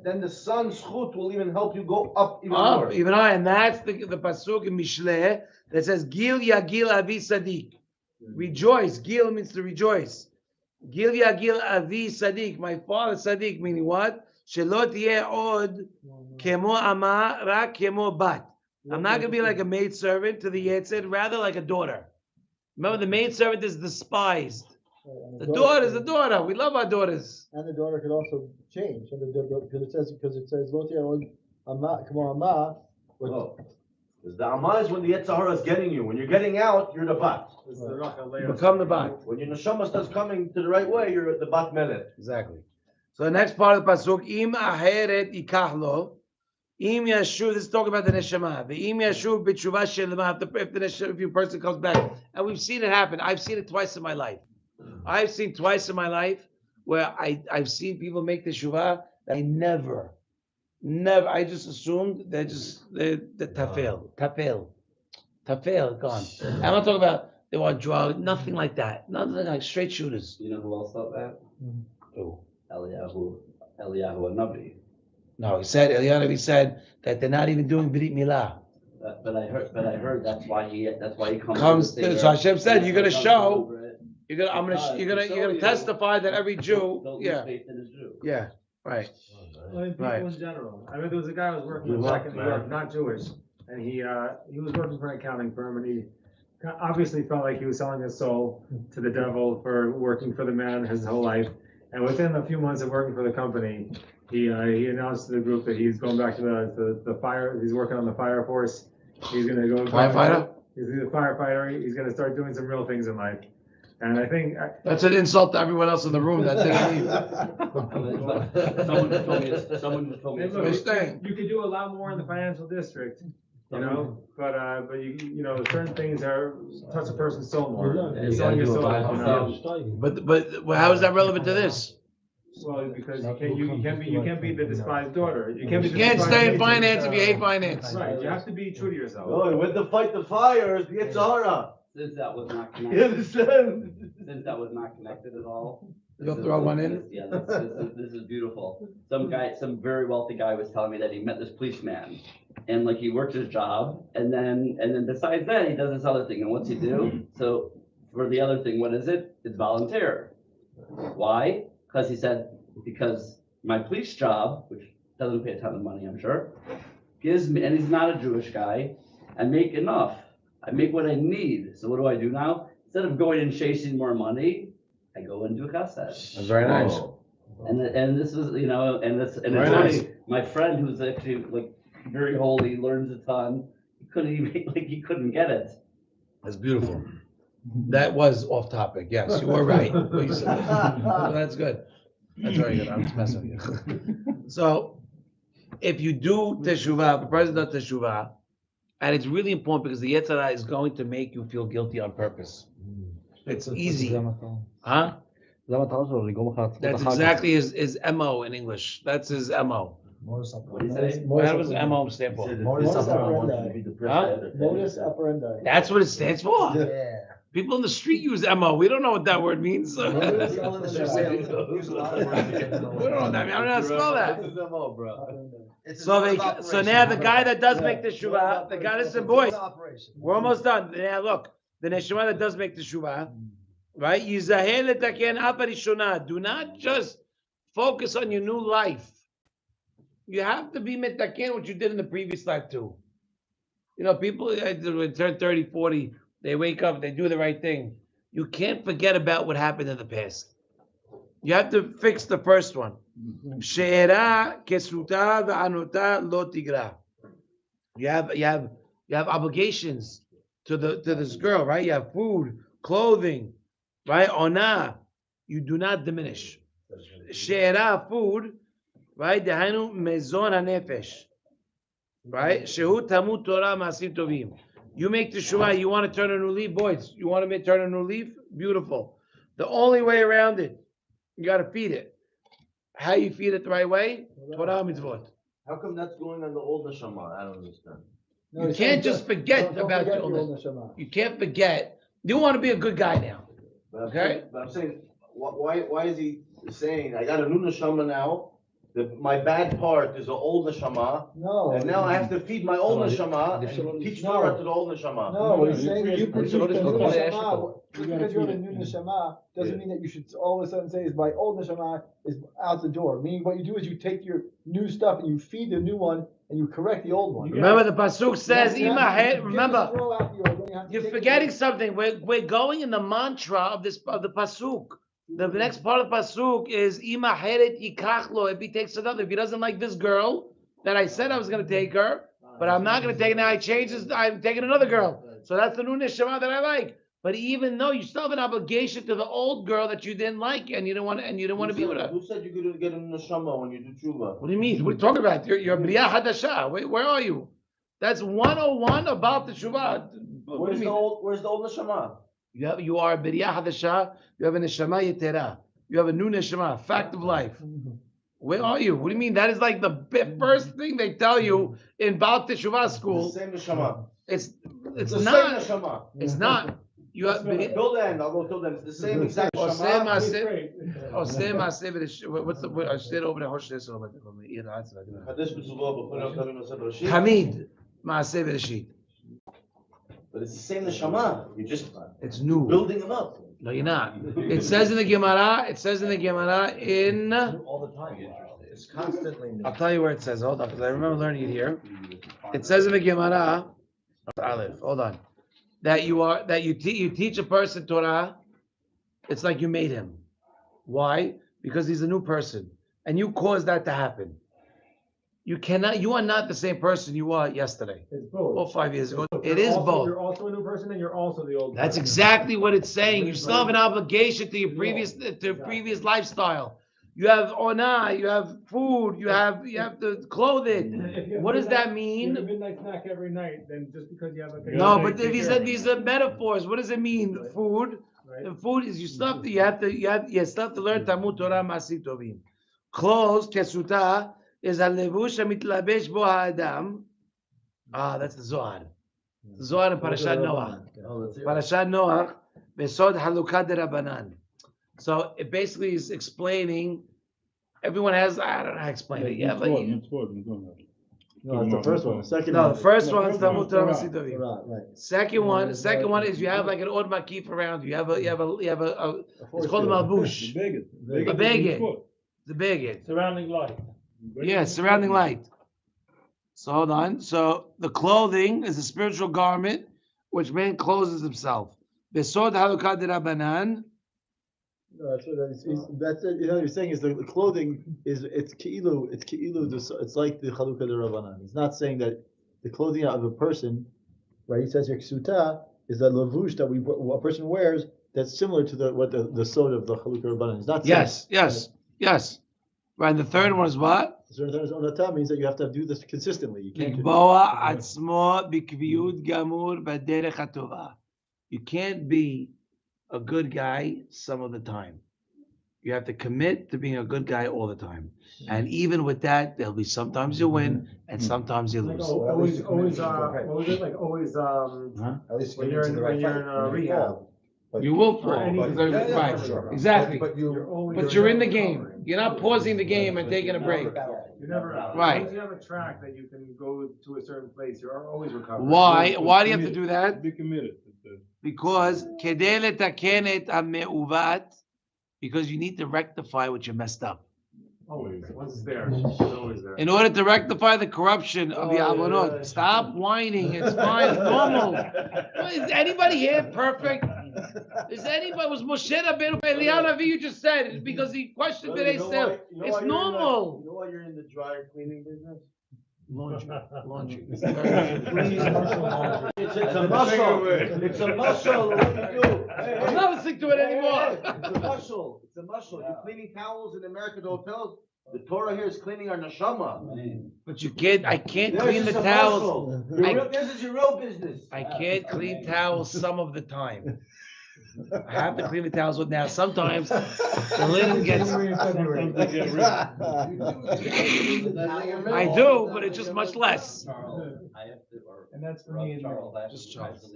then the son's chut will even help you go up even more. Even higher. And that's the pasuk in Mishleh that says, Gil Yagil Avi Sadiq. Rejoice. Gil means to rejoice. Gil Yagil Avi Sadiq. My father Sadiq, meaning what? Shelot Yeh Od Kemo Ama Ra Kemo Bat. I'm not going to be like a maid servant to the Yetzir, rather like a daughter. Remember, the maid servant is despised. The daughter is the daughter. We love our daughters. And the daughter could also change. Because it says Lo Tiyeh Ama Kemo Ama. Because the Amma is when the Yetzirah is getting you. When you're getting out, you're the bat. You become the bat. When your neshama starts coming to the right way, you're the bat melech. Exactly. So the next part of the pasuk, Im aheret ikahlo, Im yashuv. This is talking about the neshama. The Im yashuv b'tshuva shelema. If your person comes back, and we've seen it happen. I've seen it twice in my life. I've seen twice in my life where I've seen people make the shuvah. They never. I just assumed they're tafel, gone. I'm not talking about they want drugs, nothing like that. Nothing like straight shooters. You know who else thought that? Who? Eliyahu Hanavi. No, Eliyahu said that they're not even doing Brit Milah. But I heard that's why he comes. So Hashem said, you're gonna show. You're gonna testify that every Jew. Yeah. Yeah. Right. Well, in people in general. I mean, there was a guy who was working back in New York, not Jewish, and he was working for an accounting firm, and he obviously felt like he was selling his soul to the devil for working for the man his whole life. And within a few months of working for the company, he announced to the group that he's going back to the fire. He's working on the fire force. He's going to go firefighter. He's a firefighter. He's going to start doing some real things in life. And I think that's an insult to everyone else in the room that didn't leave. Someone told me. You could do a lot more in the financial district, you know, but you know, certain things touch a person's soul more. Selling your soul, But how is that relevant to this? Well, because you can't be the despised daughter. You can't stay in finance if you hate finance. Right. You have to be true to yourself. Oh, with the fight the fires, the Yetzirah. Since that was not You connected. understand? Since that was not connected at all. You'll throw one in? Yeah, this is beautiful. Some very wealthy guy was telling me that he met this policeman, and like he works his job, and then besides that he does this other thing. And what's he do? So for the other thing, what is it? It's volunteer. Why? Because he said because my police job, which doesn't pay a ton of money, I'm sure, gives me, and he's not a Jewish guy, I make enough. I make what I need. So what do I do now? Instead of going and chasing more money, I go and do chesed. That's very nice. And this is, you know, and it's nice. My friend who's actually like very holy, learns a ton. He couldn't get it. That's beautiful. That was off topic. Yes, you were right. That's good. That's very good. I'm just messing with you. So, if you do teshuvah, if a person does teshuvah, and it's really important because the Yetzirah is going to make you feel guilty on purpose. It's easy. Huh? That's exactly his MO in English. That's his MO. What do you say? What does MO stand for? Modus operandi. That's what it stands for? Yeah. People in the street use MO. We don't know what that word means. We don't know what that means. I don't know how to spell that. So now the guy that does make the shuvah, the guy, listen, boys, we're almost done. Now look, the neshama that does make the shuvah, right? Yizaheh letaken al parishona. Do not just focus on your new life. You have to be metaken what you did in the previous life too. You know, people turn 30, 40, they wake up, they do the right thing. You can't forget about what happened in the past. You have to fix the first one. She'era kesuta ve'anota lo tigra. You have obligations to this girl, right? You have food, clothing, right? Ona, you do not diminish. She'era, food, right? Dehainu mezon hanefesh, right? Shehu tamut Torah masim tovim. You make the shuvah, you want to turn a new leaf, boys. You want to turn a new leaf? Beautiful. The only way around it, you got to feed it. How you feed it the right way? Torah mitzvot. How come that's going on the old neshama? I don't understand. You can't just forget about your old neshama. You can't forget. You want to be a good guy now. Okay? But I'm saying, why is he saying, I got a new neshama now, my bad part is an old neshama, and now I have to feed my old neshama and teach Torah to the old neshama. No, what he's saying is you produce the new neshama. Just because you have a new neshama doesn't mean that you should all of a sudden say is my old neshama is out the door. Meaning what you do is you take your new stuff and you feed the new one and you correct the old one. Remember the pasuk says, remember, you're forgetting something. We're going in the mantra of the pasuk. The next part of the pasuk is ima heret yikachlo. If he takes another, if he doesn't like this girl that I said I was going to take her, but I'm not going to take her now. I changed this. I'm taking another girl. So that's the new neshama that I like. But even though you still have an obligation to the old girl that you didn't like and you didn't want to be with her. Who said you're going to get a neshama when you do tshuva? What do you mean? What are you talking about? You're B'riyah Hadasha. Where are you? That's 101 about the Shuvah. Where's the old neshama? You are B'riyah Hadasha. You have a neshama yetera. You have a new neshama, fact of life. Where are you? What do you mean? That is like the first thing they tell you in Baal Teshuvah school. The same neshama. It's the not. Same neshama. It's not. You have till then. I'll go till then. It's the same exact neshama. What's the word? I said over the Hosh Hamid Maaseh Bereshit. But it's the same neshama. It's new. Building them up. No, you're not. It says in the Gemara. All the time. It's constantly new. I'll tell you where it says. Hold on, because I remember learning it here. It says in the Gemara. Aleph. Hold on. That you teach a person Torah. It's like you made him. Why? Because he's a new person, and you caused that to happen. You are not the same person you were yesterday. It's both. Or 5 years ago. It is both. You're also a new person, and you're also the old. That's exactly what it's saying. You still have an obligation to your previous lifestyle. You have ona, you have food, you have the clothing. What does that mean? You have a midnight snack every night, then just because you have a no, but these are metaphors. What does it mean? Right. Food. Right. The food is you still have to learn Talmud Torah Masim Tovim. Clothes kesuta is a levush mitlabesh bo ha'adam. That's the Zohar. The Zohar in Parashat Noach. Parashat Noach besod halukah derabanan. So it basically is explaining. Everyone has. I don't know how to explain it. Yeah, but no, it's the first one. The second. No, the first one is Talmud Torah Masim Tovim. Right. Second one is you have like an od makif around you. You have a. It's called a malbush. A beged. The beged. Surrounding light. Yeah, surrounding light. So hold on. So the clothing is a spiritual garment which man clothes himself. Besod halukah derabanan. That's it. You know what you're saying is the clothing it's keilu. It's like the chalukah derabanan. He's not saying that the clothing of a person, right? He says your ksuta is the lavush that a person wears that's similar to the sod of the chalukah derabanan. It's not saying, yes. Right. And the third one is what? The third one is onata means that you have to do this consistently. You can't. You can't be a good guy some of the time. You have to commit to being a good guy all the time. And even with that, there'll be sometimes you win and sometimes you lose. What was it like? Always, At least when you're in rehab. You will fall. Right. Exactly. But you're in the game. You're not pausing the game and taking a break. You never. Right. Once you have a track that you can go to a certain place, you're always recovering. Why do you have to do that? Be committed. Because because you need to rectify what you messed up. Always. Once it's there, it's always there. In order to rectify the corruption of the Avonot. Stop whining. It's fine. It's normal. Is anybody here perfect? Is anybody, was Moshe Rabbeinu, Eliyahu Navi, you just said, it's because he questioned Brother, Bnei Israel. It's normal. You know why you're in the dryer cleaning business? Laundry. It's a muscle. It's a muscle. What do you do? I'm not listening to it anymore. It's a muscle. It's a muscle. You're cleaning towels in American hotels. The Torah here is cleaning our neshama. But you can't, I can't This clean is the a towels. muscle. This is your real business. I can't clean towels some of the time. I have to clean the towels with now. Sometimes the linen gets. I do, but it's just much less. And that's for me. Just Charles.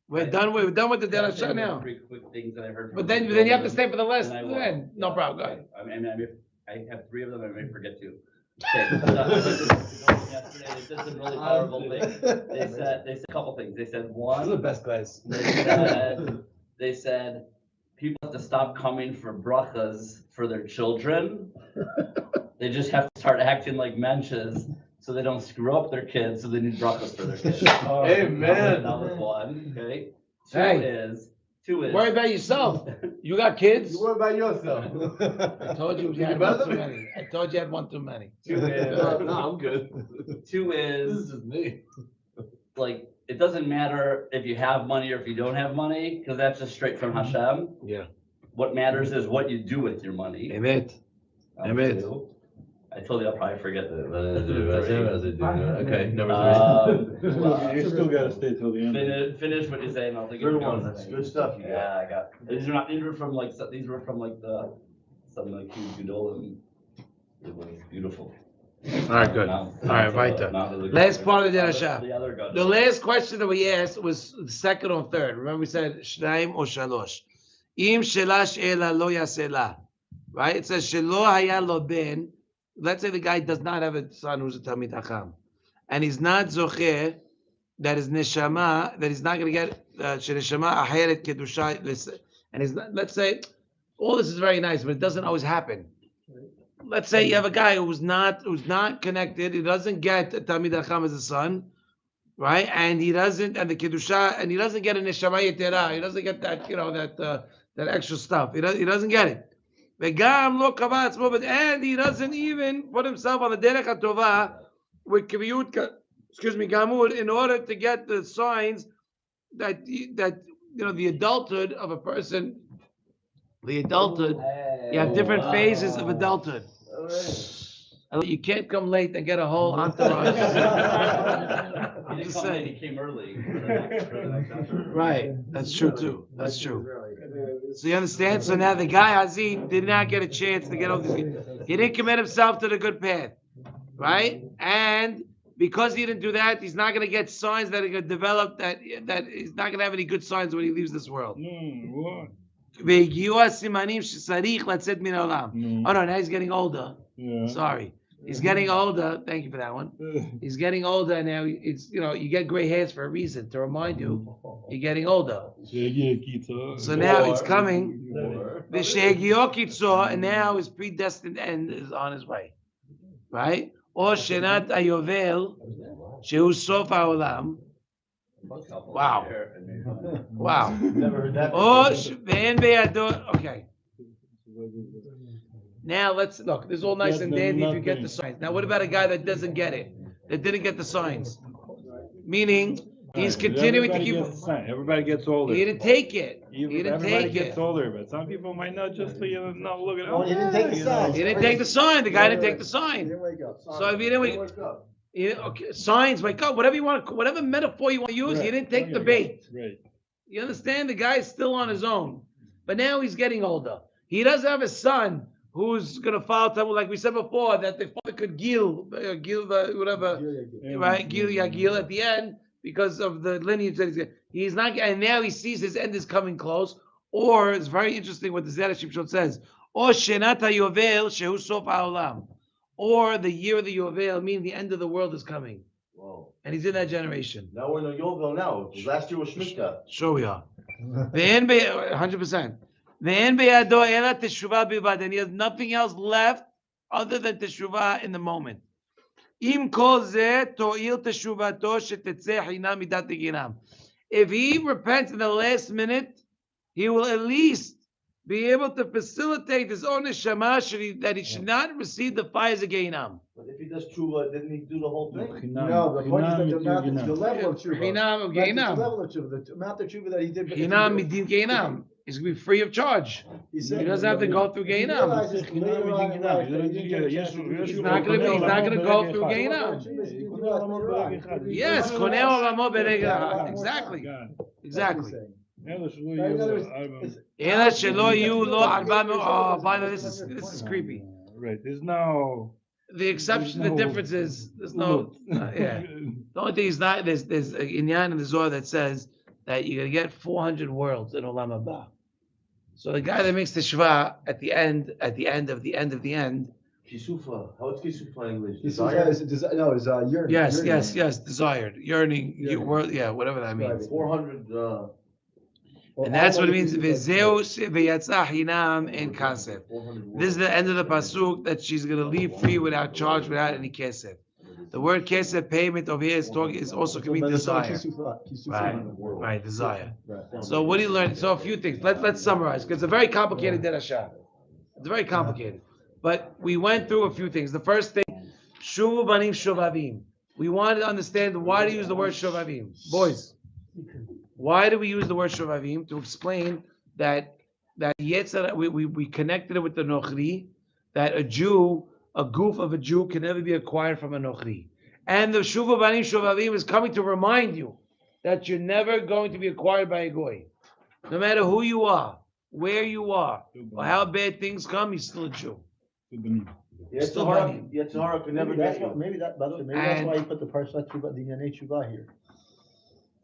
We're done with the Zera Shimshon now. Three quick things that I heard. But then you have to stay for the last end. No problem. Go ahead. I have three of them. I may forget two. Okay. Yesterday, they said some really powerful things. They said a couple things. They said one. This is the best class. They said people have to stop coming for brachas for their children. They just have to start acting like mensches so they don't screw up their kids. So they need brachas for their kids. Amen. That was one. Okay. Two is. Worry about yourself. You got kids? You worry about yourself. I told you had one too many. I told you had one too many. Two is. No, I'm good. Two is. This is me. Like, it doesn't matter if you have money or if you don't have money, because that's just straight from Hashem. Yeah. What matters is what you do with your money. Amen. Amen. I told you I'll probably forget the Okay, number You still gotta stay till the end. Finish what you're saying. I'll think Good of one. That's good stuff. You got. Yeah, I got. These were from like some like huge Gedolim. It was beautiful. All right, good. All right, weiter. Last part of the Zera Shimshon. The last question that we asked was the second or third. Remember we said Shnaim or Shalosh. Im shelash ela lo yasela. Right? It says shelo haya lo ben. Let's say the guy does not have a son who's a Talmid Chacham, and he's not zocher, that is neshama, that he's not going to get neshama aheret kedusha, and he's not, let's say, all this is very nice, but it doesn't always happen. Let's say you have a guy who's not connected, he doesn't get a Talmid Chacham as a son, right? And he doesn't, and the kedusha, and he doesn't get a neshama yetera, he doesn't get that, that extra stuff. He doesn't get it. And he doesn't even put himself on the derech hatovah with kiviyut, gamur, in order to get the signs that the adulthood of a person. The adulthood, you have different phases of adulthood. You can't come late and get a whole entourage. I'm just saying. He came early. Right, that's true too. That's true. So you understand? So now the guy Hazin did not get a chance to get over this. He didn't commit himself to the good path, right? And because he didn't do that, he's not going to get signs that are going to develop. That he's not going to have any good signs when he leaves this world. Let's say, oh no, now he's getting older. Yeah. Sorry. He's getting older. Thank you for that one. He's getting older now. It's you get gray hairs for a reason, to remind you you're getting older. So now it's coming. And now his predestined end is on his way. Right? Or Shenat Ayovel, Shehu Sof HaOlam. Wow. Wow. Never heard that. Okay. Now let's look. This is all nice and dandy if you get the signs. Now what about a guy that doesn't get it? That didn't get the signs? Meaning he's continuing to keep. Everybody gets older. He didn't take it. Everybody gets older, but some people might not just not look at it. He didn't take the sign. He didn't take the sign. The guy didn't take the sign. He didn't wake up. So if he didn't wake up. Okay, signs, wake up, whatever you want, whatever metaphor you want to use, he didn't take the bait. Right. You understand? The guy's still on his own. But now he's getting older. He doesn't have a son who's going to follow Talmud, like we said before, that the father could gil whatever, right? Gil at the end because of the lineage that he's not, and now he sees his end is coming close. Or it's very interesting what the Zera Shimshon says. Or Shenat HaYovel Shehu Sof HaOlam. Or the year of the Yovel, meaning the end of the world is coming. Whoa. And he's in that generation. Now we're in the Yovel now. Last year was Shemitah. Sure we are. 100%. And he has nothing else left other than teshuvah in the moment. If he repents in the last minute, he will at least be able to facilitate his own neshama that he should not receive the fires of Gehinam. But if he does tshuva, didn't he do the whole thing? No, the point is that the level of tshuva. Chinam of Right, the Gehinam. level of tshuva, the amount of tshuva that he did. Chinam midin Gehinam. He's going to be free of charge. He doesn't have to go through Gehinam. He's not going to go through Gehinam. Yes, Koneh Olamo Beregel. Exactly. Exactly. Oh, by the way, this is creepy. Right, there's no. The exception, the difference is there's no. Yeah. The only thing is not there's an inyan in the Zohar that says that you're gonna get 400 worlds in Olam Haba. So the guy that makes the shva at the end of the end. Kisufa. How is kisufa in English? Desire? No, it's yearning. Yes, desired, yearning, whatever that means. 400. And that's what it means. V'zeus v'yatzah hinam en kasef. This is the end of the pasuk that she's going to leave free without charge, without any kesef. The word kesef, payment over here, is also can mean desire. Right, desire. So what do you learn? So a few things. Let's summarize because it's a very complicated derasha. It's very complicated, but we went through a few things. The first thing, shuvu banim shuvavim. We wanted to understand why to use the word shuvavim, boys. Why do we use the word Shovavim? To explain that Yetzirah, we connected it with the Nochri, that a goof of a Jew can never be acquired from a Nochri. And the Shuva Banim Shovavim is coming to remind you that you're never going to be acquired by a Goy. No matter who you are, where you are, or how bad things come, you're still a Jew. Yetzirah can never get you. Maybe that's why he put the Parshat Shuvah, the Yanei Shuvah here.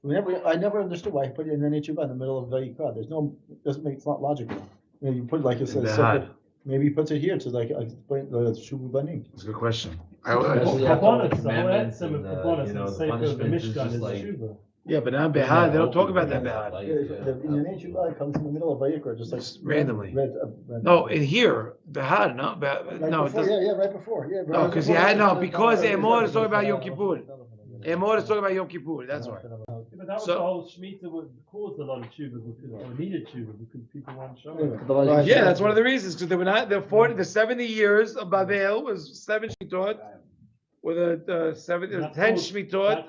I never understood why he put it in the Nechuvah in the middle of Vayikra. It's not logical. Maybe you put like it says separate. Maybe he puts it here to like explain the Shuvu Banim. That's a good question. Yeah, but now Behar, they don't talk about that Behar. The Nechuvah comes in the middle of Vayikra, just like randomly. No, in here, Behar, no, right before. No, because Emor is talking about Yom Kippur. Emor is talking about Yom Kippur. That's why. But that was the whole Shemitah would cause a lot of tshuva or needed tshuva because people weren't showing. Yeah, that's one of the reasons because they were not the 70 years of Babel was 7 Shmitot with a 10 Shmitot.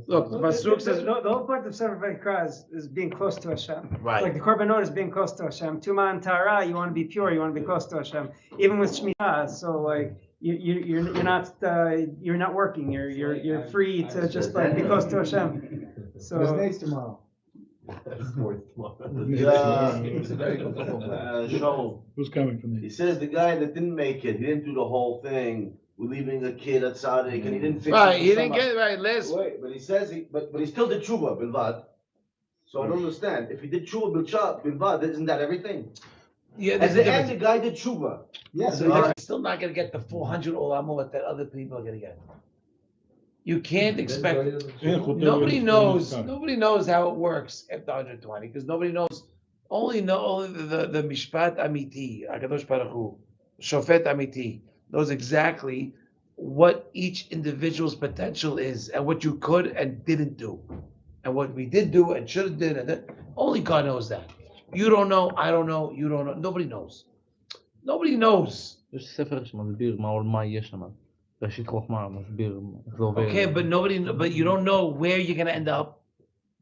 Look, the Pasuk says the whole point of Sefer Vayikra is being close to Hashem. Right. Like the Korbanot is being close to Hashem. Tuma and Tara, you want to be pure, you want to be close to Hashem. Even with Shemitah, so like. You're not working. You're free to just like be close to Hashem. So what's next tomorrow? Who's coming from there? He says the guy that didn't make it, he didn't do the whole thing. We're leaving a kid at Tzaddik, and he didn't fix right. it. He didn't get it right. Wait, but he says but he still did tshuva bilvad. So I don't understand. If he did tshuva bilvad, isn't that everything? Yeah, at the end, the guy did tshuva. Yes, so he's still not going to get the 400 olamot that other people are going to get. You can't expect. Nobody knows how it works after 120 because nobody knows. Only the mishpat amiti, Hakadosh Baruch Hu, shofet amiti, knows exactly what each individual's potential is and what you could and didn't do, and what we did do and should have did. And only God knows that. You don't know, I don't know, you don't know, nobody knows. Nobody knows. יש ספר שמסביר מה יש שם. ראשית חוכמה מסביר איך זה עובר. Okay, but you don't know where you're going to end up.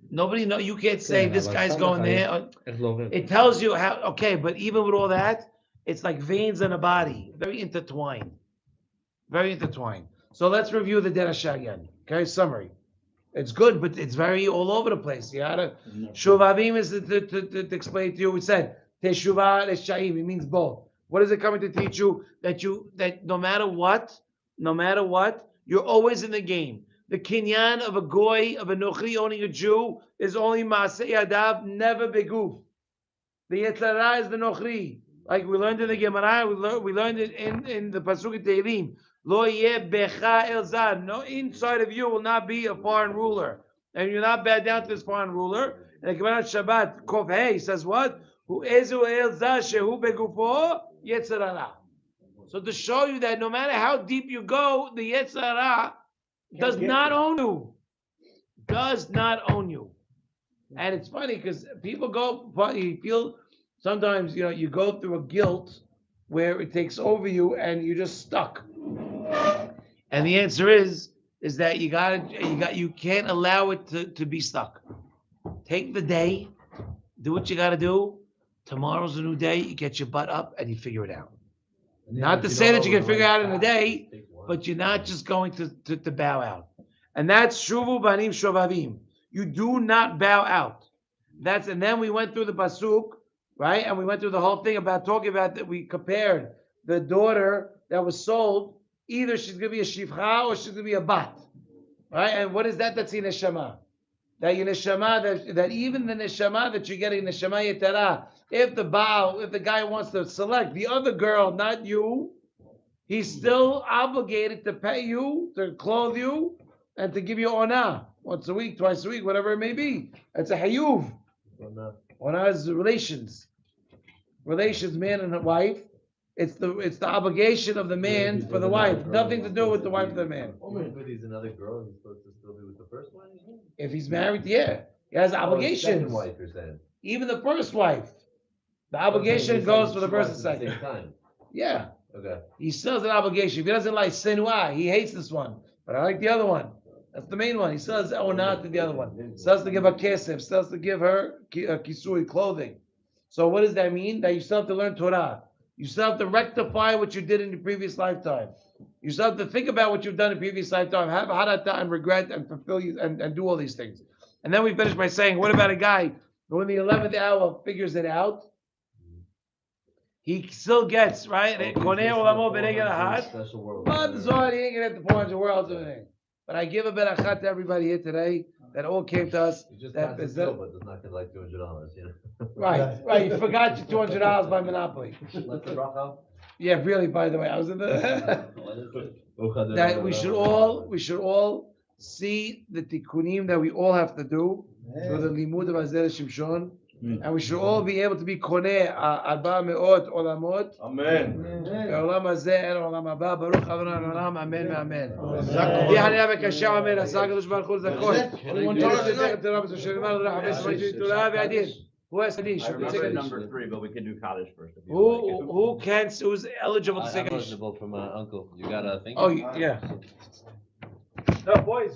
Nobody know. You can't say this guy's going there. It tells you how. Okay, but even with all that, it's like veins in a body, very intertwined, very intertwined. So let's review the derasha again. Okay, summary. It's good, but it's very all over the place. You gotta shuvavim is to explain to you. We said teshuvah leshaim. It means both. What is it coming to teach you? That no matter what, you're always in the game. The kinyan of a goy, of a nochri owning a Jew is only maaseh yadav, never beguf. The yetzara is the nochri. Like we learned in the Gemara, we learned it in the pasuk in Tehillim. Lo yeh becha el zad. No, inside of you will not be a foreign ruler, and you're not bow down to this foreign ruler. And the Gemara Shabbat Kov Hey says what? Hu ezu el zad shehu begufo yetzara. So to show you that no matter how deep you go, the yetzara does not own you. does not own you. And it's funny because people you feel sometimes, you go through a guilt where it takes over you and you're just stuck. And the answer is that you can't allow it to be stuck. Take the day, do what you got to do. Tomorrow's a new day. You get your butt up and you figure it out. Not to say that you can figure it out in a day, but you're not just going to bow out. And that's shuvu banim shovavim. You do not bow out. And then we went through the pasuk, right? And we went through the whole thing about talking about that. We compared the daughter that was sold. Either she's going to be a shivcha or she's going to be a bat, right? And what is that? That's in neshama. That your neshama, that even the neshama that you're getting, neshama yetara, if the guy wants to select the other girl, not you, he's still obligated to pay you, to clothe you, and to give you ona once a week, twice a week, whatever it may be. It's a hayuv. Ona is relations, man and wife. It's the obligation of the man for the wife. Nothing to do with the wife of the man. But he's another girl, he's supposed to still be with the first one? If he's married, yeah. He has obligations. Second wife, you're saying? Even the first wife. The obligation goes for the first and second. Same time. Yeah. Okay. He still has an obligation. If he doesn't like senua, he hates this one. But I like the other one. That's the main one. He still has not to the other one. Still has to give her kesef. Still has to give her kisui, clothing. So what does that mean? That you still have to learn Torah. You still have to rectify what you did in your previous lifetime. You still have to think about what you've done in previous lifetime, have harata and regret and fulfill you and do all these things. And then we finish by saying, what about a guy who in the 11th hour figures it out? He still gets, right? But he ain't gonna get the 400 worlds or anything. But I give a berachat to everybody here today that all came to us. You just passed the bill, but it's not like $200, you know? Right. You forgot your $200 by Monopoly. Let the bracha. Yeah, really, by the way, I was in the... that we should all see the tikkunim that we all have to do through the limud of Zera Shimshon. And we should all be able to be koneh 400 olamot. Amen. Olam hazeh and olam haba. Baruch Adonai olam. Amen. Amen. Yehane v'kasher amen. Asar kadosh baruch hu zakon. Who has Kaddish? I remember number 3, but we can do Kaddish first. Who's eligible to say I'm Kaddish? eligible for my uncle. You got a thing? Oh, yeah. No, boys.